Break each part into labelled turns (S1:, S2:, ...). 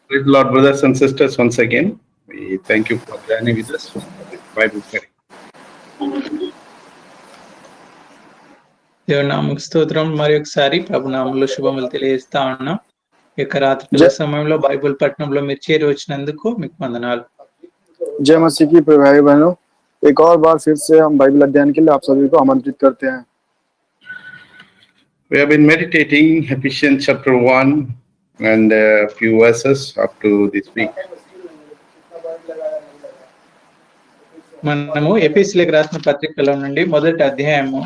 S1: Praise the Lord, brothers and sisters, once again. We thank you for joining with us for this Bible study.
S2: దేవుని నామకు స్తోత్రం. మరి ఒకసారి ప్రభు నామంలో శుభములు తెలియజేస్తా ఉన్నాం. ఈ యొక్క రాత్రి సమయంలో బైబిల్ పట్టణంలో మీరు చేరి వచ్చినందుకు మీకు వందనాలు.
S3: जय मसीह की भाई बहनों, एक और बार फिर से हम बाइबल अध्ययन के लिए आप सभी को आमंत्रित करते हैं.
S1: We have been meditating Ephesians chapter 1 and a few verses up to this week.
S2: మనము ఎఫెసీయులకు రాసిన పత్రికలో నుండి మొదటి అధ్యాయము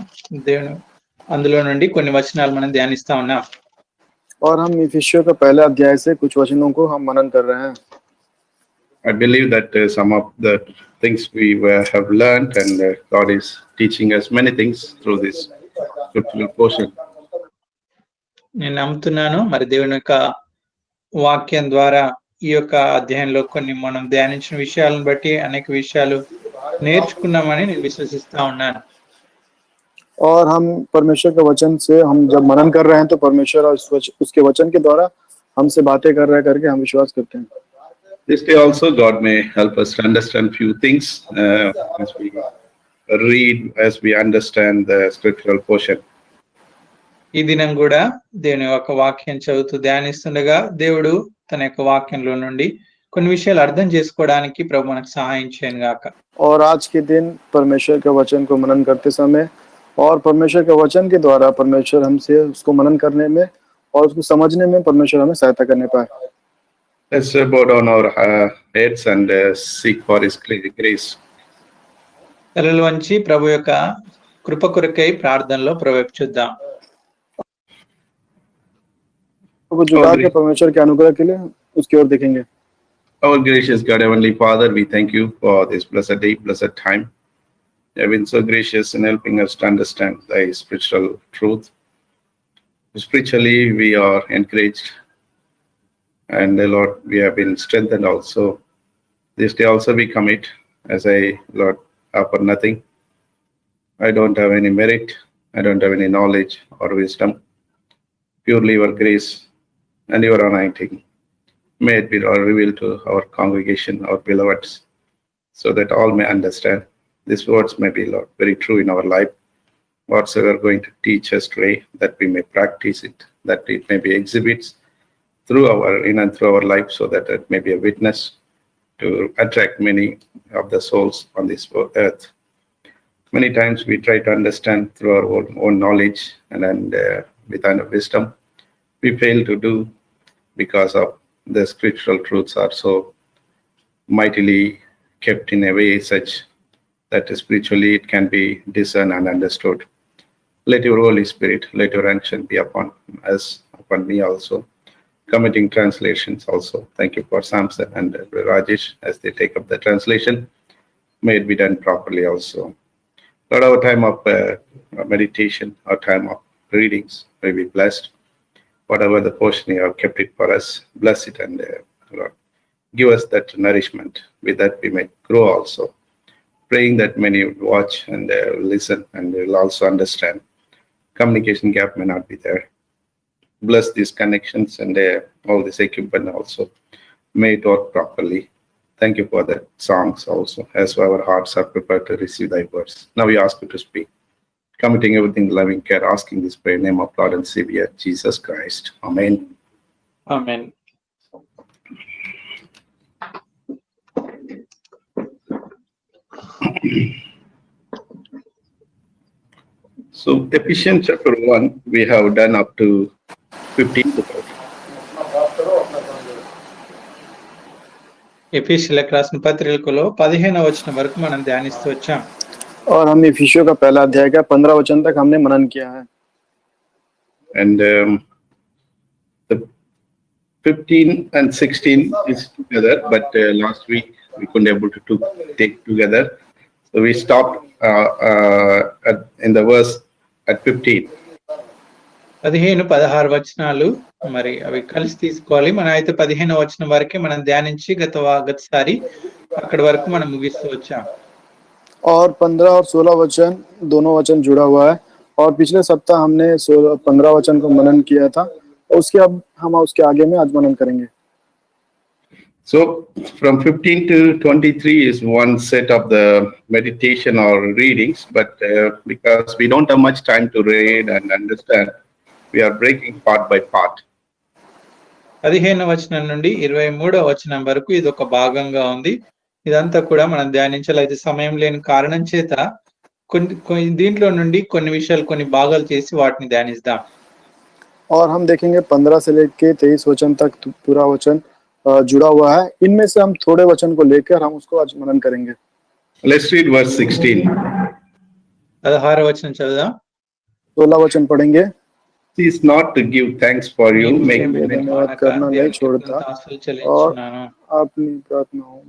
S2: దేవుని అందులో నుండి కొన్ని వచనాలు మనం ధ్యానిస్తా ఉన్నాం.
S3: और हम इफिसियों के पहले अध्याय से कुछ वचनों को हम मनन कर रहे हैं.
S1: I believe that some of the things we have learned and God is teaching us many things through this scriptural portion.
S2: నేను నమ్ముతున్నాను మరి దేవుని యొక్క వాక్యం ద్వారా ఈ యొక్క అధ్యాయంలో కొన్ని మనం ధ్యానించిన విషయాలను బట్టి అనేక విషయాలు నేర్చుకున్నామని నేను విశ్వసిస్తా ఉన్నాను.
S3: और हम परमेश्वर के वचन से हम जब मनन कर रहे हैं तो परमेश्वर और उसके वचन के द्वारा हमसे बातें कर रहे करके हम विश्वास करते हैं.
S1: This day also God may help us to understand few things as we read, as we understand the scriptural portion.
S2: ఈ దినం కూడా దేవుని యొక్క వాక్యం చదువుతూ ధ్యానిస్తుండగా దేవుడు తన యొక్క వాక్యంలో నుండి కొన్ని విషయాలు అర్థం చేసుకోవడానికి ప్రభు మనకు సహాయం చేయను గాక.
S3: और आज के दिन परमेश्वर के वचन को मनन करते समय और परमेश्वर के वचन के द्वारा परमेश्वर हमसे उसको मनन करने में और उसको समझने में परमेश्वर हमें सहायता करने पाए.
S1: Let's bow down our heads and seek for His grace.
S2: తలలు వంచి ప్రభు యొక్క కృప కొరకై ప్రార్థనలో ప్రవేశిద్దాం.
S3: को जुड़ा के परमेश्वर के अनुग्रह के लिए उसकी ओर देखेंगे.
S1: Our gracious God, Heavenly Father, we thank you for this blessed day, blessed time. You have been so gracious in helping us to understand Thy spiritual truth. Spiritually, we are encouraged, and Lord, we have been strengthened also. This day also we commit, as I, Lord, offer nothing. I don't have any merit. I don't have any knowledge or wisdom. Purely your grace and your anointing. May it be revealed to our congregation, our beloveds, so that all may understand. These words may be, Lord, very true in our life. Whatsoever you are going to teach us today, that we may practice it, that it may be exhibits through in and through our life, so that it may be a witness to attract many of the souls on this earth. Many times we try to understand through our own knowledge and with our wisdom. We fail to do because of the scriptural truths are so mightily kept in a way such that spiritually it can be discerned and understood. Let your Holy Spirit, let your unction be upon us, upon me also. Committing translations also. Thank you for Samson and Rajesh as they take up the translation. May it be done properly also. Lord, our time of meditation, our time of readings may be blessed. Whatever the portion you have kept it for us, bless it and Lord, give us that nourishment. With that we may grow also. Praying that many would watch and listen and will also understand. Communication gap may not be there. Bless these connections and all this equipment also. May it work properly. Thank you for the songs also, as our hearts are prepared to receive thy words. Now we ask you to speak. Committing everything in loving care, asking this prayer in the name of Lord and Savior, Jesus Christ. Amen.
S2: Amen.
S1: So Ephesians chapter 1, we have done up to 15.
S2: ఎఫెసీయులకు రాసిన పత్రికలో 15వ వచనం వరకు మనం ధ్యానిస్తూ వచ్చాం.
S3: और हम इफिसियों का पहला अध्याय का 15 वचन तक हमने मनन किया है.
S1: And the 15 and 16 is together, but last week we couldn't able to take together. So we stopped in the verse at 15.
S2: 15-16 వచనాలు మరి అవి కలిసి తీసుకోవాలి. మనం అయితే 15వ వచనం వరకే మనం ధ్యానించి గతసారి అక్కడి వరకు మనం ముగిస్తూ వచ్చాం.
S3: और 15 और 16 वचन दोनों वचन जुड़ा हुआ है और पिछले सप्ताह हमने 15 वचन को मनन किया था. उसके अब हम उसके आगे में आज मनन करेंगे.
S1: So from 15 to 23 is one set of the meditation or readings, but because we don't have much time to read and understand, we are breaking part by part.
S2: 15వ వచనం నుండి 23వ వచనం వరకు ఇది ఒక భాగంగా ఉంది. ఇదంతా కూడా మనం ధ్యానించాలైతే సమయం లేని కారణం చేత దీంట్లో నుండి కొన్ని విషయాలు కొన్ని భాగాలు చేసి వాటిని ధ్యానిద్దాం.
S3: और हम देखेंगे 15 से लेके 23 वचन तक पूरा वचन जुड़ा हुआ है. इनमें से हम थोड़े वचन को लेकर हम उसको आज मनन करेंगे.
S1: Let's read verse 16.
S2: 16వ వచనం చదువుదాం.
S3: 16 वचन पढ़ेंगे.
S1: Cease not to give thanks for you, make
S3: धन्यवाद करना नहीं छोड़ता और अपनी प्रार्थनाओं.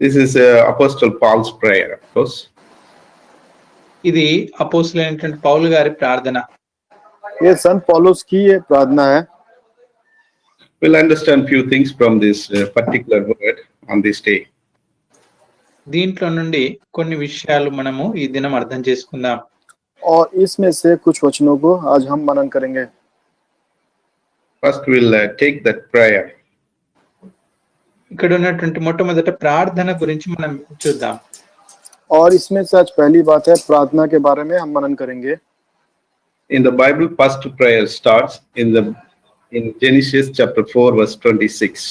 S1: This is Apostle Paul's prayer, of course.
S2: ఇది అపోస్తలుడైనటువంటి పౌలు గారి ప్రార్థన.
S3: ये संत पौलुस की ये प्रार्थना है.
S1: We'll understand few things from this particular word on this day.
S2: దీంట్లో నుండి కొన్ని విషయాలు మనము ఈ దినం అర్థం చేసుకుందాం.
S3: और इसमें से कुछ वचनों को आज हम मनन करेंगे.
S1: First we'll take that prayer.
S2: ఇక్కడ ఉన్నటువంటి మొట్టమొదట ప్రార్థన గురించి మనం చూద్దాం.
S3: और इसमें से आज पहली बात है प्रार्थना के बारे में हम मनन करेंगे.
S1: In the Bible, first prayer starts in Genesis chapter 4 verse 26.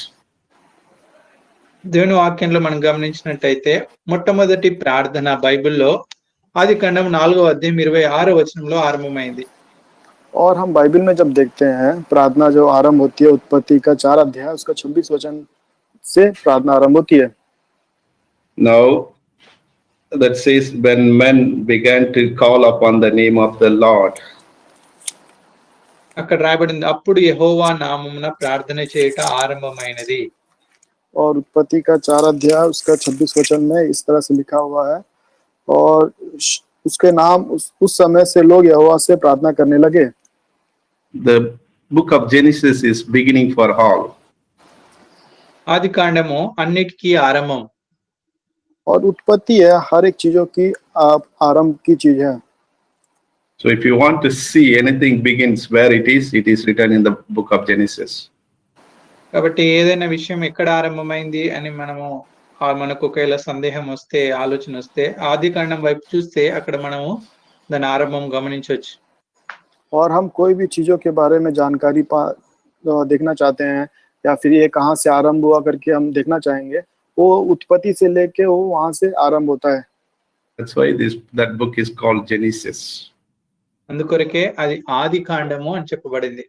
S2: దేవుని వాక్యంలో మనం గమనించినట్టయితే మొట్టమొదటి ప్రార్థన బైబిల్లో ఆదికాండం 4వ అధ్యాయం 26వ వచనంలో ఆరంభమైంది.
S3: और हम बाइबल में जब देखते हैं प्रार्थना जो आरंभ होती है उत्पत्ति का 4 अध्याय उसका 26 वचन से प्रार्थना आरंभ होती है.
S1: Now that says when men began to call upon the name of the Lord.
S2: అక్కడ రాయబడింది అప్పుడు యెహోవా నామమున ప్రార్థన చేయట ఆరంభమైనది.
S3: और उत्पत्ति का 4 अध्याय उसका 26 वचन में इस तरह से लिखा हुआ है और उसके नाम उस समय से लोग यहोवा से प्रार्थना करने लगे.
S1: The book of Genesis is beginning for all.
S2: ఆదికాండము అన్నిటికీ ఆరంభం.
S3: और उत्पत्ति है हर एक चीजों की आरंभ की चीज है.
S1: So if you want to see anything begins where it is written in the book of Genesis.
S2: కాబట్టి ఏదైనా విషయం ఎక్కడ ఆరంభమైంది అని మనకు ఒకవేళ సందేహం వస్తే ఆలోచన వస్తే ఆదికాండం వైపు చూస్తే అక్కడ మనము దాని ఆరంభం గమనించవచ్చు.
S3: और हम कोई भी चीजों के बारे में जानकारी देखना चाहते हैं या फिर ये कहाँ से आरंभ हुआ करके हम देखना चाहेंगे वो उत्पत्ति से लेके वो वहां से आरंभ होता है.
S1: That's why that book is called Genesis.
S2: అందుకొరకే అది ఆదికాండము అని చెప్పబడింది.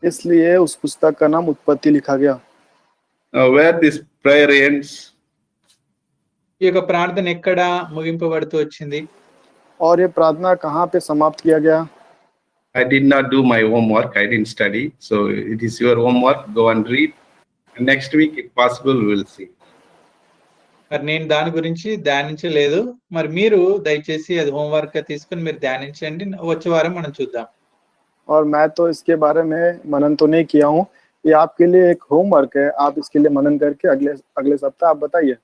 S3: इसलिए उस पुस्तक का नाम उत्पत्ति लिखा गया.
S1: Now where this prayer ends,
S2: ఈ యొక్క ప్రార్థన ఎక్కడ ముగింపబడుతూ వచ్చింది?
S3: और ये प्रार्थना कहाँ पे समाप्त किया गया?
S1: I did not do my homework, I didn't study, so it is your homework, go and read. Next week if possible we will see.
S2: మరి నేను దాని గురించి ధ్యానించలేదు. మరి మీరు దయచేసి అది హోంవర్క్ గా తీసుకుని మీరు ధ్యానించండి. వచ్చే వారం మనం చూద్దాం.
S3: और मैं तो इसके बारे में मनन तो नहीं किया हूँ. ये आपके लिए एक होमवर्क है. आप इसके लिए मनन करके अगले सप्ताह आप बताइए.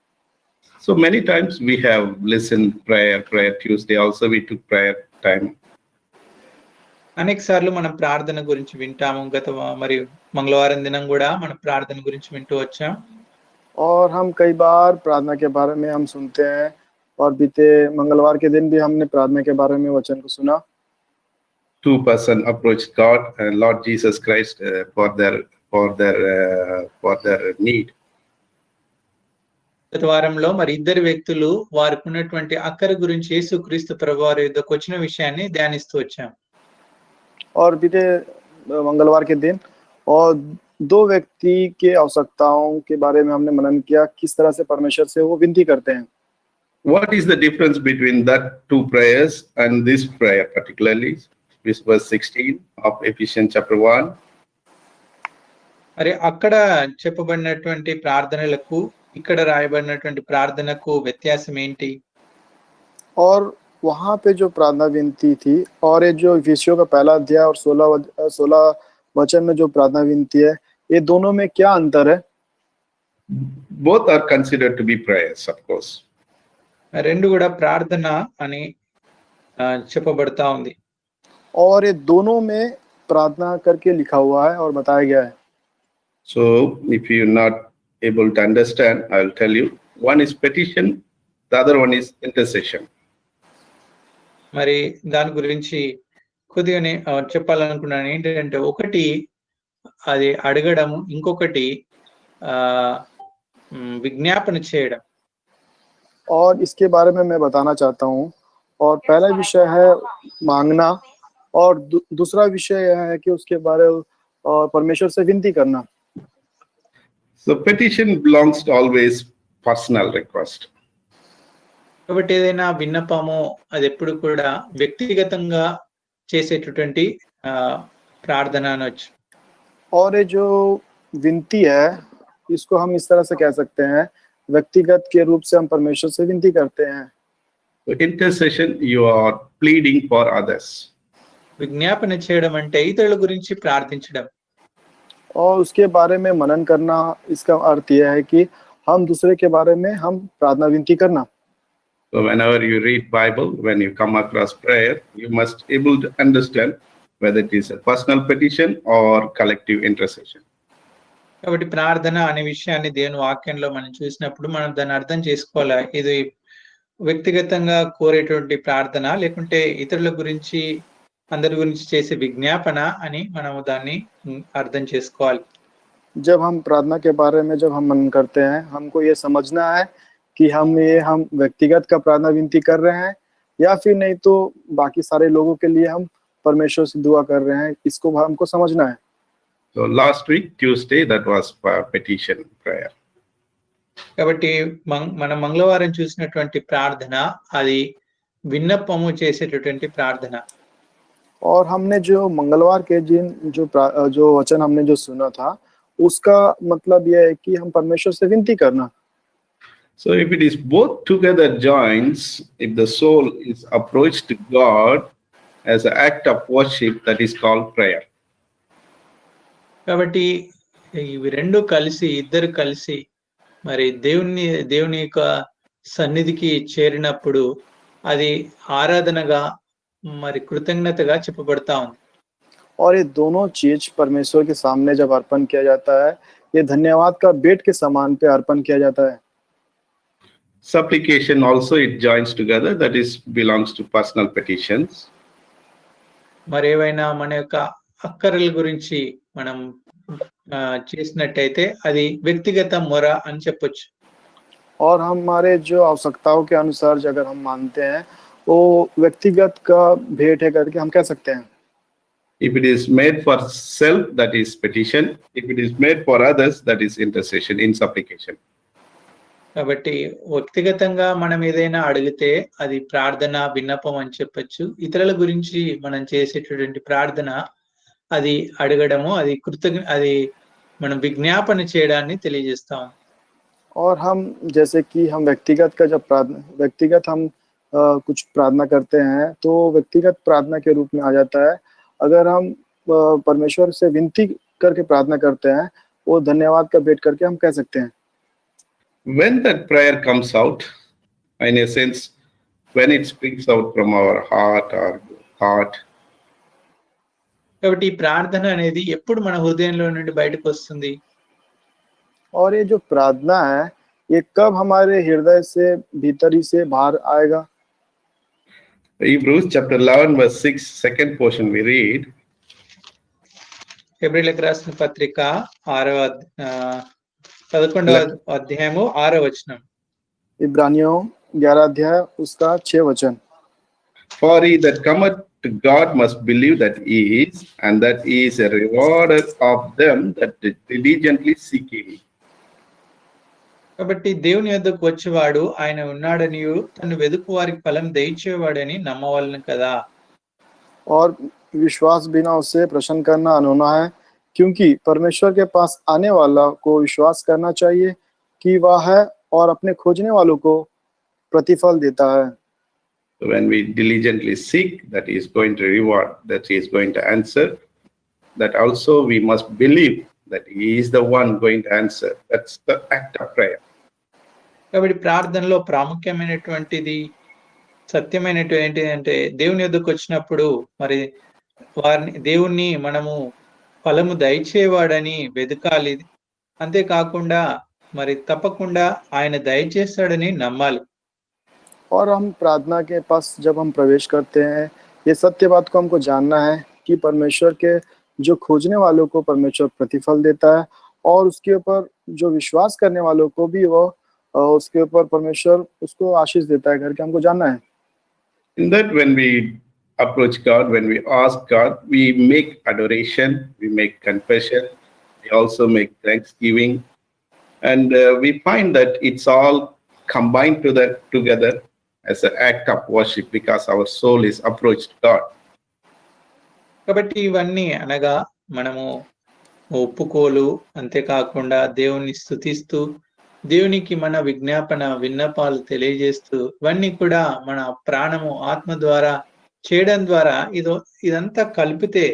S1: So many times we have listened prayer Tuesday also we took prayer time.
S2: అనేక సార్లు మనం ప్రార్థన గురించి వింటాము. మరి మంగళవారం దినం కూడా మనం ప్రార్థన గురించి వింటూ వచ్చాం.
S3: और हम कई बार प्रार्थना के बारे में हम सुनते हैं और बीते मंगलवार के दिन भी हमने प्रार्थना के बारे में वचन को सुना.
S1: Two person approached God and Lord Jesus Christ for their need.
S2: గత వారంలో మరి ఇద్దరు వ్యక్తులు వారికి ఉన్నటువంటి అక్కర గురించి యేసుక్రీస్తు ప్రభువారి యొద్దకు వచ్చిన విషయాన్ని ధ్యానిస్తూ వచ్చాం.
S3: और बीते मंगलवार के दिन और 2 व्यक्ति के आवश्यकताओं के बारे में हमने मनन किया किस तरह से परमेश्वर से वो विनती करते हैं.
S1: What is the difference between that two prayers and this prayer particularly? This verse 16 of Ephesians chapter 1.
S2: మరి అక్కడ చెప్పబడినటువంటి ప్రార్థనలకు ఇక్కడ రాయబడినటువంటి ప్రార్థనకు వ్యత్యాసం ఏంటి?
S3: और वहां पे जो प्रार्थना विनती थी और ये जो इफिसियों का पहला अध्याय और 16 वचन में जो प्रार्थना विनती है ये दोनों में क्या अंतर है?
S1: Both are considered to be prayers, of course.
S2: రెండు కూడా ప్రార్థన అని చెప్పబడతా ఉంది.
S3: और ये दोनों में प्रार्थना करके लिखा हुआ है और बताया गया है.
S1: So if able to understand, I will tell you. One is petition, the other one is intercession.
S2: మరి దాని గురించి కొద్దిగా చెప్పాలనుకున్నాను. ఏంటంటే ఒకటి అది అడగడం, ఇంకొకటి విజ్ఞాపన చేయడం.
S3: और इसके बारे में मैं बताना चाहता हूँ। और पहला विषय है मांगना और दूसरा विषय यह है कि उसके बारे परमेश्वर से विनती करना।
S1: So petition belongs to always personal request.
S2: కాబట్టి ఏదైనా విన్నపము అది ఎప్పుడు కూడా వ్యక్తిగతంగా చేసేటటువంటి ప్రార్థన అనొచ్చు.
S3: और ये जो विनती है इसको हम इस तरह से कह सकते हैं, व्यक्तिगत के रूप से हम परमेश्वर से विनती करते हैं।
S1: So intercession, you are pleading for others.
S2: విజ్ఞాపన చేయడం అంటే ఇతరుల గురించి ప్రార్థించడం.
S3: और उसके बारे में मनन करना, इसका अर्थ यह है कि हम दूसरे के बारे में हम प्रार्थना विनती करना।
S1: So whenever you read Bible, when you come across prayer, you must able to understand whether it is a personal petition or collective intercession.
S2: కాబట్టి ప్రార్థన అనే విషయాన్ని దేవుని వాక్యంలో మనం చూసినప్పుడు మనం దాన్ని అర్థం చేసుకోవాలి. ఇది వ్యక్తిగతంగా కోరేటువంటి ప్రార్థన, లేకుంటే ఇతరుల గురించి అందరి గురించి చేసే విజ్ఞాపన అని మనము దాన్ని అర్థం చేసుకోవాలి.
S3: जब हम प्रार्थना के बारे में जब हम मनन करते हैं, हमको ये समझना है कि हम व्यक्तिगत का प्रार्थना विनती कर रहे हैं या फिर नहीं तो बाकी सारे लोगों के लिए हम परमेश्वर से दुआ कर रहे हैं, इसको हमको समझना है।
S1: So last week Tuesday, that was petition prayer.
S2: కాబట్టి మనం మంగళవారం చూసినటువంటి ప్రార్థన అది విన్నపము చేసేటటువంటి ప్రార్థన.
S3: और हमने जो मंगलवार के दिन जो वचन हमने जो सुना था, उसका मतलब यह है कि हम परमेश्वर से विनती करना।
S1: So if it is both together joins, if the soul is approached to God as an act of worship, that is called prayer.
S2: కాబట్టి ఇవి రెండు కలిసి, ఇద్దరు కలిసి మరి దేవుని యొక్క సన్నిధికి చేరినప్పుడు అది ఆరాధనగా మరి కృతజ్ఞతగా చెప్పబడతా ఉంది.
S3: और ये दोनों चीज परमेश्वर के सामने जब अर्पण किया जाता है, ये धन्यवाद का भेंट के समान पे अर्पण किया जाता है।
S1: Supplication also it joins together, that is belongs to personal petitions.
S2: మరి ఏవైనా మన యొక్క అక్కరల గురించి మనం చేసినట్టయితే అది వ్యక్తిగత మొర అని చెప్పొచ్చు.
S3: और हमारे जो आवश्यकताओं के अनुसार अगर हम मानते हैं, वो व्यक्तिगत का भेंट है करके हम कह सकते हैं।
S1: If it is made for self, that is petition. If it is made for others, that is intercession in supplication.
S2: కాబట్టి వ్యక్తిగతంగా మనం ఏదైనా అడిగితే అది ప్రార్థన విన్నపం అని చెప్పొచ్చు. ఇతరుల గురించి మనం చేసేటటువంటి ప్రార్థన అది అడగడము, అది మనం విజ్ఞాపన చేయడాన్ని తెలియజేస్తాం.
S3: और हम जैसे कि हम व्यक्तिगत हम कुछ प्रार्थना करते हैं तो व्यक्तिगत प्रार्थना के रूप में आ जाता है। अगर हम परमेश्वर से विनती करके प्रार्थना करते हैं, वो धन्यवाद का भेंट करके हम कह सकते हैं।
S1: When that prayer comes out, in a sense, when it springs out from our heart or heart,
S2: కాబట్టి ఈ ప్రార్థన అనేది ఎప్పుడు మన హృదయంలో నుండి బయటకు వస్తుంది?
S3: और ये जो प्रार्थना है, ये कब हमारे हृदय से भीतरी से बाहर आएगा?
S1: Hebrews chapter 11 verse 6, second portion we read.
S2: హెబ్రీయులకు రాసిన పత్రిక 11వ అధ్యాయము 6వ వచనం.
S3: इब्रानियों 11 अध्याय उसका 6 वचन।
S1: For he that cometh to God must believe that he is, and that he is a rewarder of them that diligently seek him.
S2: కాబట్టి దేవుని యొద్దకు వచ్చేవాడు ఆయన ఉన్నాడనియు తను వెదుకు వారికి ఫలం దయచేవాడని నమ్మవలెను కదా.
S3: और विश्वास बिना उससे प्रश्न करना अनहोना है, क्योंकि परमेश्वर के पास आने वाला को विश्वास करना चाहिए कि वह है और अपने खोजने वालों को प्रतिफल देता है।
S1: So when we diligently seek, that he is going to reward, that he is going to answer, that also we must believe that he is the one going to answer. That's the act of prayer.
S2: కాబట్టి ప్రార్థనలో ప్రాముఖ్యమైనటువంటిది సత్యమైనటువంటి అంటే దేవుని యొద్దకు వచ్చినప్పుడు మరి దేవుణ్ణి మనము ఫలము దయచేవాడని వెతకాలి. అంతేకాకుండా మరి తప్పకుండా ఆయన దయచేస్తాడని నమ్మాలి.
S3: और हम प्रार्थना के पास जब हम प्रवेश करते हैं, ये सत्य बात को हमको जानना है कि परमेश्वर के जो खोजने वालों को परमेश्वर प्रतिफल देता है और उसके ऊपर जो विश्वास करने वालों को भी वो उसके ऊपर परमेश्वर उसको आशीष देता है करके हमको जानना है।
S1: In that, when we approach God, when we ask God, we make adoration, we make confession, we also make thanksgiving, and we find that it's all combined together as an act of worship because our soul is approached God.
S2: కాబట్టి ఇవన్నీ అనగా మనము ఒప్పుకోలు, అంతేకాకుండా దేవుణ్ణి స్తుతిస్తూ, దేవునికి మన విన్నపాలు తెలియజేస్తూ, ఇవన్నీ కూడా మన ప్రాణము ఆత్మ ద్వారా చేయడం ద్వారా ఇదంతా కలిపితే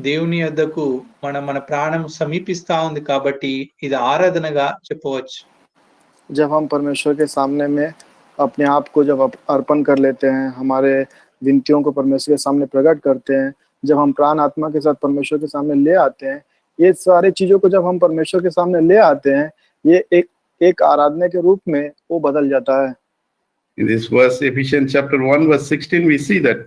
S2: దేవుని యొద్దకు మన ప్రాణం సమీపిస్తా ఉంది. కాబట్టి ఇది ఆరాధనగా చెప్పవచ్చు.
S3: जब हम परमेश्वर के सामने में अपने आप को जब अर्पण कर लेते हैं, हमारे विनतियों को परमेश्वर के सामने प्रकट करते हैं, जब हम प्राण आत्मा के साथ परमेश्वर के सामने ले आते हैं, ये सारी चीजों को जब हम परमेश्वर के सामने ले आते हैं, ये एक आराधना के रूप में वो बदल जाता है।
S1: In this verse, Ephesians chapter 1, verse 16, we see that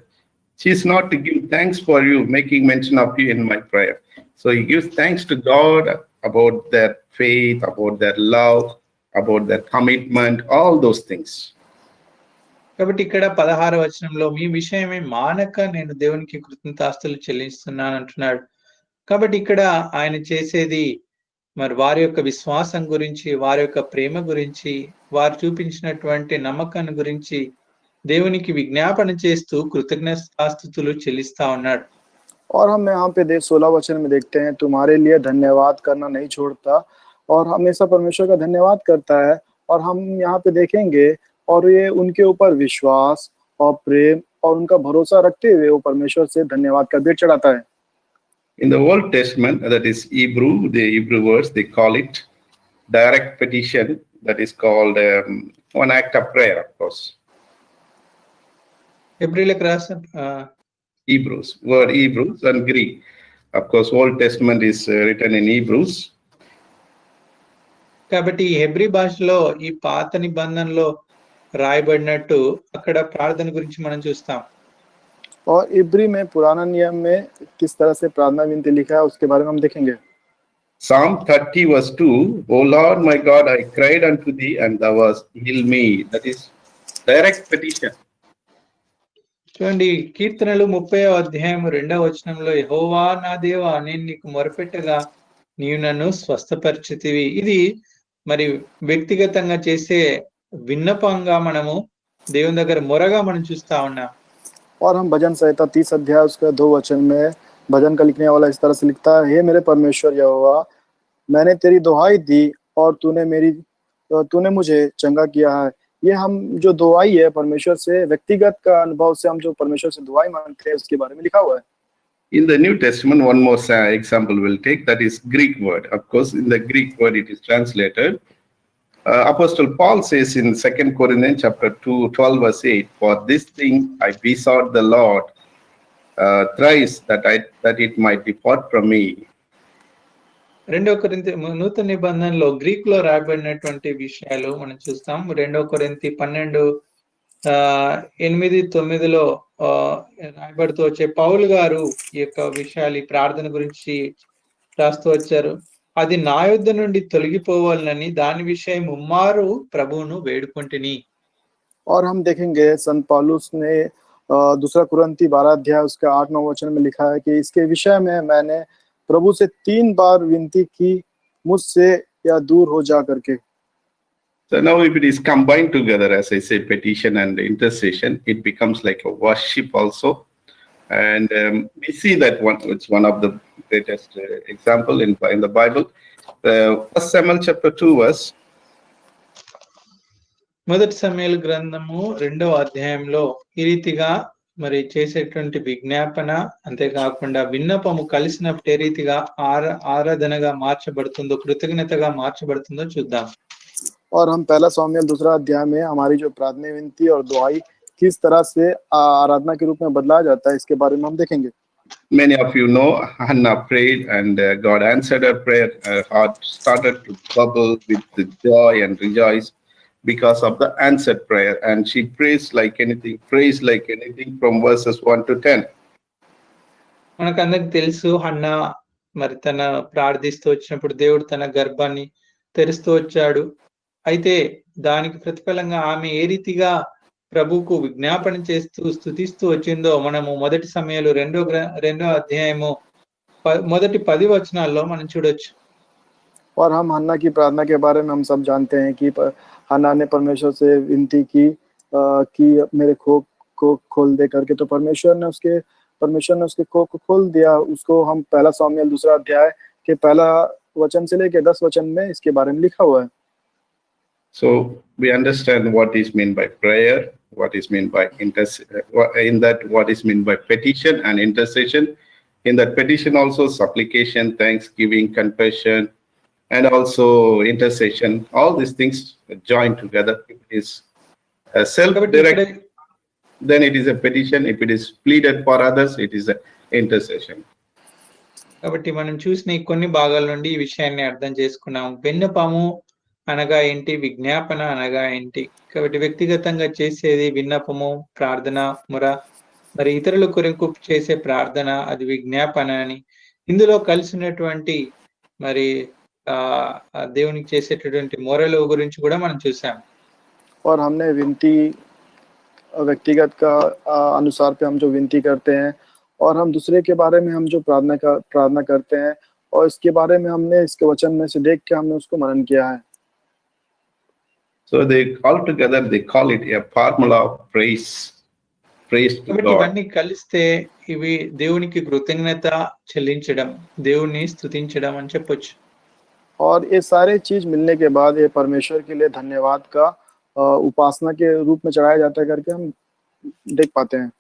S1: she is not to give thanks for you, making mention of you in my prayer. So he gives thanks to God about their faith, about their love, about their commitment, all those things.
S2: కాబట్టి ఇక్కడ 16వ వచనంలో మీ విషయమే మానక నేను దేవునికి కృతజ్ఞతాస్తులు చెల్లిస్తున్నాను అంటున్నాడు. కాబట్టి ఇక్కడ ఆయన చేసేది మరి వారి యొక్క విశ్వాసం గురించి, వారి యొక్క ప్రేమ గురించి, వారు చూపించినటువంటి నమ్మకాన్ని గురించి దేవునికి విజ్ఞాపన చేస్తూ కృతజ్ఞతాస్తుతులు చెల్లిస్తా ఉన్నాడు.
S3: और हम यहाँ पे 16 वचन में देखते हैं, तुम्हारे लिए धन्यवाद करना नहीं छोड़ता और हमेशा परमेश्वर का धन्यवाद करता है। और हम यहाँ पे देखेंगे और ये उनके ऊपर विश्वास और प्रेम और उनका भरोसा रखते हुए वो परमेश्वर से धन्यवाद का भेंट चढ़ाता है।
S1: In the Old Testament, that is Hebrew, the Hebrew words, they call it direct petition, that is called one act of prayer, of course.
S2: హెబ్రీలకు రాసిన
S1: word Hebrews and Greek. Of course, Old Testament is written in Hebrews.
S2: కాబట్టి ఈ Hebrew భాషలో ఈ పాత నిబంధనలో రాయబడినట్టు అక్కడ ప్రార్థన గురించి మనం చూస్తాం.
S3: और इब्री में पुराना नियम में किस तरह से प्रार्थना विनती लिखा है उसके बारे में हम देखेंगे।
S1: Psalm 30 verse 2, O Lord my God, I cried unto thee and thou hast healed me. That is direct petition.
S2: చూడండి, కీర్తనలు 30వ అధ్యాయం 2వ వచనంలో యెహోవా నా దేవా నేను నీకు మొరపెట్టగా నీవు నన్ను స్వస్థపరిచితివి. ఇది మరి వ్యక్తిగతంగా చేసే విన్నపంగా మనము దేవుని దగ్గర మొరగా మనం చూస్తా ఉన్నాం.
S3: और हम भजन संहिता 30 अध्याय उसका 2 वचन में भजन का लिखने वाला इस तरह से लिखता है, हे मेरे परमेश्वर यहोवा, मैंने तेरी दुहाई दी और तूने मुझे चंगा किया है। ये हम जो दुआई है परमेश्वर से व्यक्तिगत का अनुभव से हम जो परमेश्वर से दुआई मांगते हैं उसके बारे में लिखा हुआ है।
S1: In the New Testament, one more example we'll take, that is Greek word. Of course, in the Greek word it is translated. Apostle Paul says in 2 Corinthians chapter 2, 12 verse 8, for this thing I besought the Lord thrice that it might depart from me.
S2: 2 కొరింథీ నూతన నిబంధనలో Greek లో రాయబడినటువంటి విషయాలు మనం చూస్తాం. 2 కొరింథీ 12:8-9లో రాయబడుతూ వచ్చే పౌలు గారు ఈ యొక్క విషయాలు, ఈ ప్రార్థన గురించి రాస్తూ వచ్చారు. అది నా యొద్ద నుండి తొలగిపోవాలని దాని విషయం ముమ్మారు ప్రభువును వేడుకుంటుని.
S3: और हम देखेंगे संत पौलुस ने 2 कुरिन्थी 12 अध्याय उसका 8-9 वचन में लिखा है कि इसके विषय में मैंने प्रभु से 3 बार विनती की, मुझसे या दूर हो जा करके।
S1: So now if it is combined together, as I said, petition and intercession, it becomes like a worship also. And we see that it's one of the greatest example in the Bible. 1 Samuel chapter 2 verse.
S2: మొదటి సమూయేలు గ్రంథము 2వ అధ్యాయంలో ఈ రీతిగా మరి చేసేటువంటి విజ్ఞాపన, అంతేకాకుండా విన్నపము కలిసినప్పుడు ఏ రీతిగా ఆరాధనగా మార్చబడుతుందో, కృతజ్ఞతగా మార్చబడుతుందో చూద్దాం.
S3: और हम 1 सामुएल 2 अध्याय में हमारी जो प्रार्थना विनती और दुआई किस तरह से आराधना के रूप में बदला जाता है इसके बारे में हम देखेंगे।
S1: Many of you know Hannah prayed and God answered her prayer. Her heart started to bubble with the joy and rejoice because of the answered prayer. And she prays like anything from verses 1 to 10.
S2: మనకందరికి తెలుసు Hannah మరి తన ప్రార్థిస్తూ వచ్చినప్పుడు దేవుడు తన గర్భాన్ని తెరుస్తూ వచ్చాడు. అయితే దానికి ప్రతిఫలంగా ఆమె ఏ రీతిగా ప్రభువుకు విజ్ఞాపన చేస్తూ స్తుతిస్తూ వచ్చిందో మనము మొదటి సమయాలు రెండో అధ్యాయము మొదటి 10 వచనాల్లో మనం చూడొచ్చు.
S3: और हम हन्ना की प्रार्थना के बारे में हम सब जानते हैं कि हन्ना ने परमेश्वर से विनती की कि मेरे खो को खोल दे करके, तो परमेश्वर ने उसके खो को खोल दिया। उसको हम पहला सामुएल 2 अध्याय के पहला वचन से लेके 10 वचन में इसके बारे में लिखा हुआ है।
S1: So we understand what is meant by prayer, what is meant by what is meant by petition and intercession. In that petition also supplication, thanksgiving, confession, and also intercession. All these things joined together. If it is self-directed, then it is a petition. If it is pleaded for others, it is an intercession.
S2: కాబట్టి మనం చూసిన ఈ కొన్ని భాగాల నుండి ఈ విషయాన్ని అర్థం చేసుకున్నాం. విన్నపము అనగా ఏంటి, విజ్ఞాపన అనగా ఏంటి. కాబట్టి వ్యక్తిగతంగా చేసేది విన్నపము, ప్రార్థన, ముర. మరి ఇతరుల కొరకు చేసే ప్రార్థన అది విజ్ఞాపన అని. ఇందులో కలిసినటువంటి మరి దేవునికి చేసేటటువంటి మొరల గురించి కూడా మనం చూసాం.
S3: और हमने विनती व्यक्तिगत का अनुसार पे हम जो विनती करते हैं और हम दूसरे के बारे में हम जो प्रार्थना करते हैं, और इसके बारे में हमने इसके वचन में से देख के हमने उसको मनन किया है.
S1: So they all together they call it a formula of praise to God.
S2: ఇవన్నీ కలిస్తే ఇవి దేవునికి కృతజ్ఞత చెల్లించడం, దేవుని స్తుతించడం అని చెప్పొచ్చు.
S3: और ये सारे चीज मिलने के बाद ये परमेश्वर के लिए धन्यवाद का उपासना के रूप में चढ़ाया जाता है करके हम देख पाते हैं.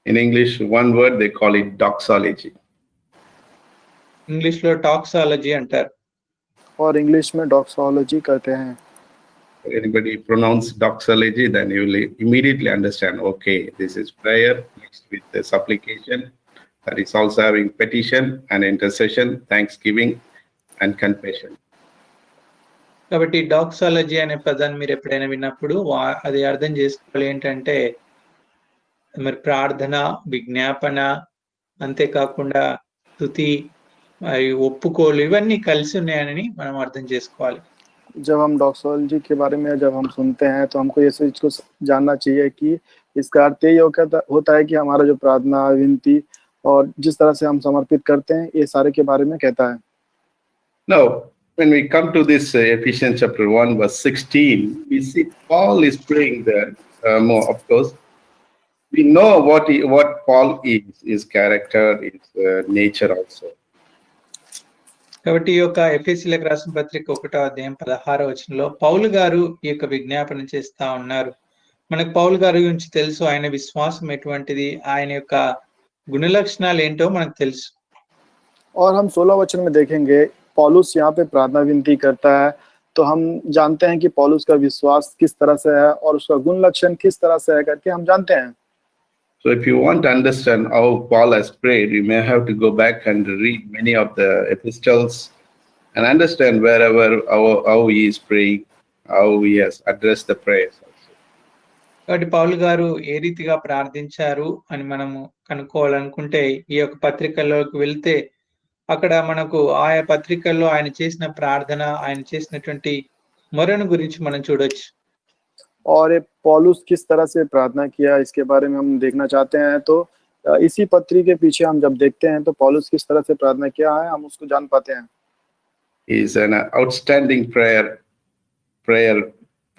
S1: In English, one word they call it doxology.
S2: English లో టాక్సాలజీ అంటారు.
S3: और इंग्लिश में डॉक्सोलॉजी कहते हैं.
S1: Anybody pronounce doxology, then you will immediately understand, okay, this is prayer mixed with the supplication, that is also having petition and intercession, thanksgiving and confession.
S2: కాబట్టి డాక్సాలజీ అనే పదాన్ని మీరు ఎప్పుడైనా విన్నప్పుడు అది అర్థం చేసుకోవాలి ఏంటంటే మరి ప్రార్థన, విజ్ఞాపన, అంతేకాకుండా స్తుతి మరియు ఒప్పుకోలు ఇవన్నీ కలిసి ఉన్నాయని మనం అర్థం చేసుకోవాలి.
S3: जब हम डॉक्सोलॉजी के बारे में जब हम सुनते हैं तो हमको ये चीज को जानना चाहिए कि इसका अर्थ यही होता है कि हमारा जो प्रार्थना, विनती और जिस तरह से हम समर्पित करते हैं ये सारे के बारे में कहता है.
S1: Now, when we come to this Ephesians chapter 1 verse 16, we see Paul is praying there more. Of course, we know what Paul is, his character, his nature also.
S2: కాబట్టి ఈ యొక్క ఎఫెసీయులకు రాసిన పత్రిక 1వ అధ్యాయం 16వ వచనంలో పౌలు గారు ఈ యొక్క విజ్ఞాపన చేస్తా ఉన్నారు. మనకు పౌలు గారి గురించి తెలుసు, ఆయన విశ్వాసం ఎటువంటిది, ఆయన యొక్క గుణలక్షణాలు ఏంటో మనకు తెలుసు.
S3: और हम 16 वचन में देखेंगे पौलुस यहाँ पे प्रार्थना विनती करता है, तो हम जानते हैं कि पौलुस का विश्वास किस तरह से है और उसका गुण लक्षण किस तरह से है करके हम जानते हैं.
S1: So if you want to understand how Paul has prayed, you may have to go back and read many of the epistles and understand wherever how he is praying, how he has addressed the prayers.
S2: కాబట్టి పౌలు గారు ఏ రీతిగా ప్రార్థించారు అని మనము కనుక్కోవాలనుకుంటే ఈ యొక్క పత్రికల్లోకి వెళ్తే అక్కడ మనకు ఆయా పత్రికల్లో ఆయన చేసిన ప్రార్థన, ఆయన చేసినటువంటి మొరను గురించి మనం చూడొచ్చు.
S3: और ये पौलुस किस तरह से प्रार्थना किया इसके बारे में हम देखना चाहते हैं, तो इसी पत्री के पीछे हम जब देखते हैं तो पौलुस किस तरह से प्रार्थना किया है हम उसको जान पाते हैं.
S1: He is an outstanding prayer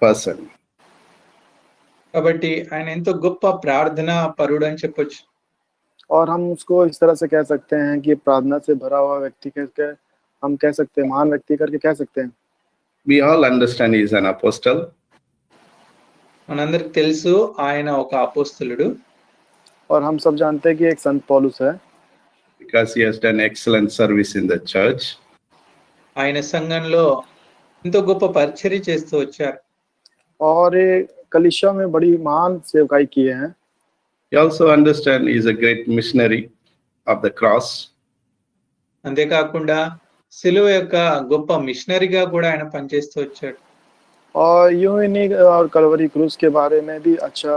S1: person.
S2: కాబట్టి ఆయన ఎంతో గొప్ప ప్రార్థన పరుడు అని చెప్పొచ్చు.
S3: और हम उसको इस तरह से कह सकते हैं कि प्रार्थना से भरा हुआ व्यक्ति करके हम कह सकते हैं, महान व्यक्ति करके कह सकते हैं.
S1: We all understand he is an apostle.
S2: మనందరికి తెలుసు ఆయన ఒక అపోస్తలుడు.
S3: और हम सब जानते हैं कि एक संत पौलुस है.
S1: Because he has done excellent service in the church.
S2: ఆయన సంఘంలో ఎంతో గొప్ప పరిచర్య చేస్తూ వచ్చారు.
S3: और ये कलीसिया में बड़ी महान सेवकाई किए हैं.
S1: You also understand he is a great missionary. of the cross.
S2: అంతేకాకుండా సిలువ యొక్క గొప్ప మిషనరీగా కూడా ఆయన పనిచేస్తూ వచ్చాడు.
S3: और यूं ही नहीं, और कलवरी क्रूस के बारे में भी अच्छा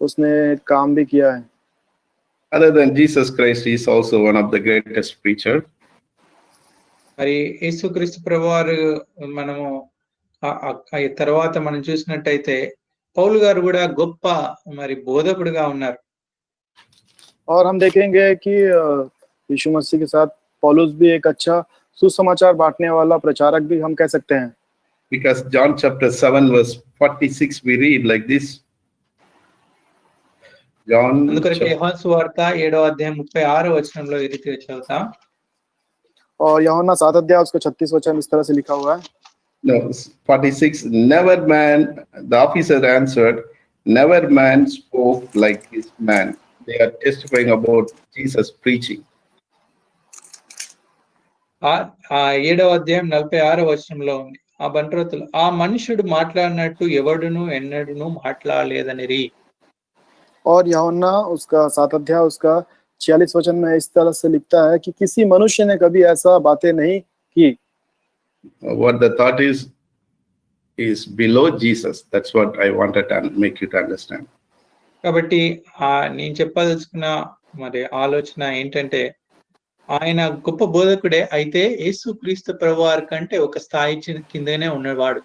S3: उसने काम भी किया है।
S1: Other than Jesus Christ, he is also one of the greatest preacher.
S2: మరి యేసుక్రీస్తు ప్రభువారు మనము ఆ తర్వాత మనం చూసినట్టయితే పౌలు గారు కూడా గొప్ప మరి బోధకుడుగా ఉన్నారు.
S3: और हम देखेंगे कि यीशु मसीह के साथ पौलुस भी एक अच्छा सुसमाचार बांटने वाला प्रचारक भी हम कह सकते हैं।
S1: Because John chapter 7 verse 46 we read like this. John
S2: అందుకొరకు యోహాను సువార్త 7వ అధ్యాయం 36వ వచనంలో ఈ రీతిగా చదువుతాం.
S3: और यूहन्ना 7 अध्याय उसका 36 वचन इस तरह से लिखा हुआ है।
S1: No, 46. Never man, the officer answered, never man spoke like this man. They are testifying about Jesus preaching.
S2: ఆ 7వ అధ్యాయం 46వ వచనంలో ఉంది. ఆ బంట్రోతులు ఆ మనుషుడు మాట్లాడినట్టు ఎవడును ఎన్నడూను మాట్లాడలేదనిరి.
S3: और यूहन्ना उसका 7 अध्याय उसका 46 वचन में इस तरह से लिखता है कि किसी मनुष्य ने कभी ऐसा बातें नहीं की।
S1: What the thought is below Jesus. That's what I wanted to make you to understand.
S2: కాబట్టి నేను చెప్పదలుచుకున్న మరి ఆలోచన ఏంటంటే ఆయన గొప్ప బోధకుడే అయితే యేసుక్రీస్తు ప్రభువారి కంటే ఒక స్థాయి కిందనే ఉన్నవాడు.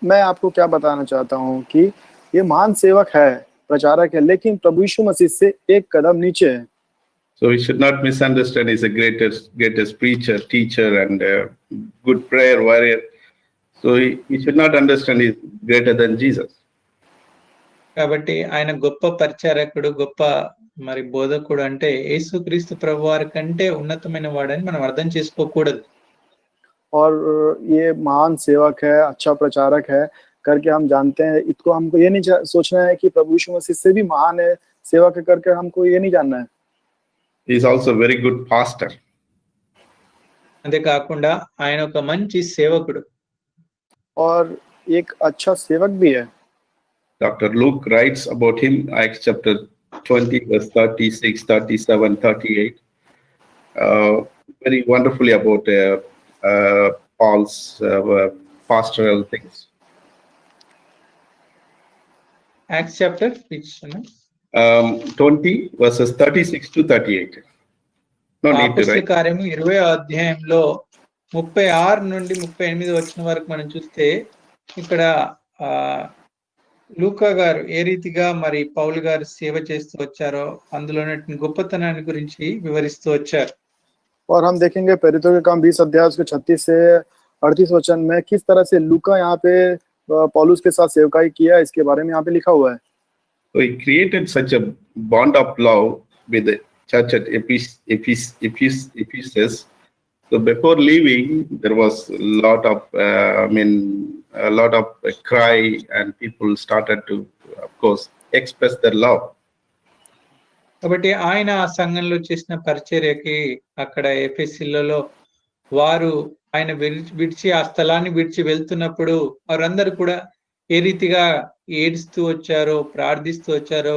S3: मैं आपको क्या बताना चाहता हूँ कि ये महान सेवक है, प्रचारक है, लेकिन प्रभु यीशु मसीह से एक कदम नीचे है।
S1: So we should not misunderstand. He's the greatest preacher, teacher, and good prayer warrior. So we should not understand he's greater than Jesus.
S2: కాబట్టి ఆయన గొప్ప పరిచారకుడు, గొప్ప మరి బోధకుడు అంటే యేసుక్రీస్తు ప్రభువారి కంటే ఉన్నతమైన వాడని మనం అర్థం చేసుకోకూడదు.
S3: और ये महान सेवक है, अच्छा प्रचारक है करके हम जानते हैं, इसको हमको ये नहीं सोचना है कि प्रभु यीशु मसीह से भी महान है सेवक है करके हमको ये नहीं जानना है।
S1: He is also a very good pastor.
S2: అంతేకాకుండా ఆయన ఒక మంచి సేవకుడు.
S3: और एक अच्छा सेवक भी है।
S1: Dr. Luke writes about him, Acts chapter 20, verse 36, 37, 38. Very wonderfully about Paul's pastoral things.
S2: Acts chapter
S1: 20 verses 36 to 38. No need to
S2: అపోస్తల
S1: write.
S2: కార్యము 20వ అధ్యాయంలో 36 నుండి 38 వచ్చిన వరకు మనం చూస్తే ఇక్కడ లూకా గారు ఏ రీతిగా మరి పౌలు గారు సేవ చేస్తూ వచ్చారో అందులో గొప్పతనాన్ని గురించి వివరిస్తూ వచ్చారు.
S3: और हम देखेंगे प्रेरितों के काम 20 अध्याय उसके 36 से 38 वचन में किस तरह से लूका यहाँ पे पौलुस के साथ सेवकाई किया, इसके बारे में यहाँ पे लिखा हुआ है।
S1: So he created such a bond of love with the church at Ephesus. So before leaving, there was a lot of cry, and people started to, of course, express their love.
S2: కాబట్టి ఆయన ఆ సంఘంలో చేసిన పరిచర్యకి అక్కడ ఎఫెసీలలో వారు ఆయన విడిచి ఆ స్థలాన్ని విడిచి వెళ్తున్నప్పుడు వారందరూ కూడా ఏ రీతిగా ఏడుస్తూ వచ్చారో, ప్రార్థిస్తూ వచ్చారో,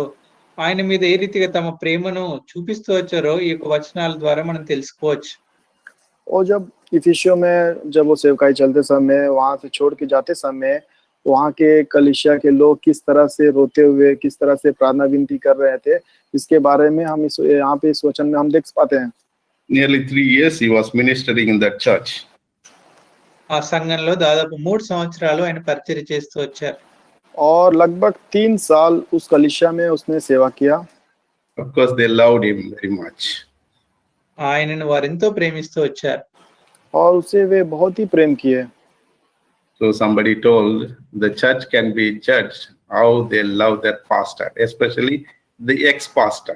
S2: ఆయన మీద ఏ రీతిగా తమ ప్రేమను చూపిస్తూ వచ్చారో ఈ యొక్క వచనాల ద్వారా మనం తెలుసుకోవచ్చు.
S3: और जब इफिसियो में जब वो सेवकाई चलते समय वहां से छोड़ के जाते समय वहां के कलीसिया के लोग किस तरह से रोते हुए, किस तरह से प्रार्थना विनती कर रहे थे, इसके बारे में हम यहाँ पे इस वचन में हम देख पाते हैं।
S1: Nearly 3 years he was ministering in that church.
S2: ఆ సంఘంలో దాదాపు 3 సంవత్సరాలు ఆయన పరిచర్య చేస్తూ వచ్చారు.
S3: और लगभग 3 साल उस कलीसिया में उसने सेवा किया।
S1: Of course, they loved him very much.
S2: ఆయనను వారు ఎంతో ప్రేమిస్తూ వచ్చారు.
S3: और उसे वे बहुत ही प्रेम किए।
S1: So somebody told the church can be judged how they love their pastor, especially the ex-pastor.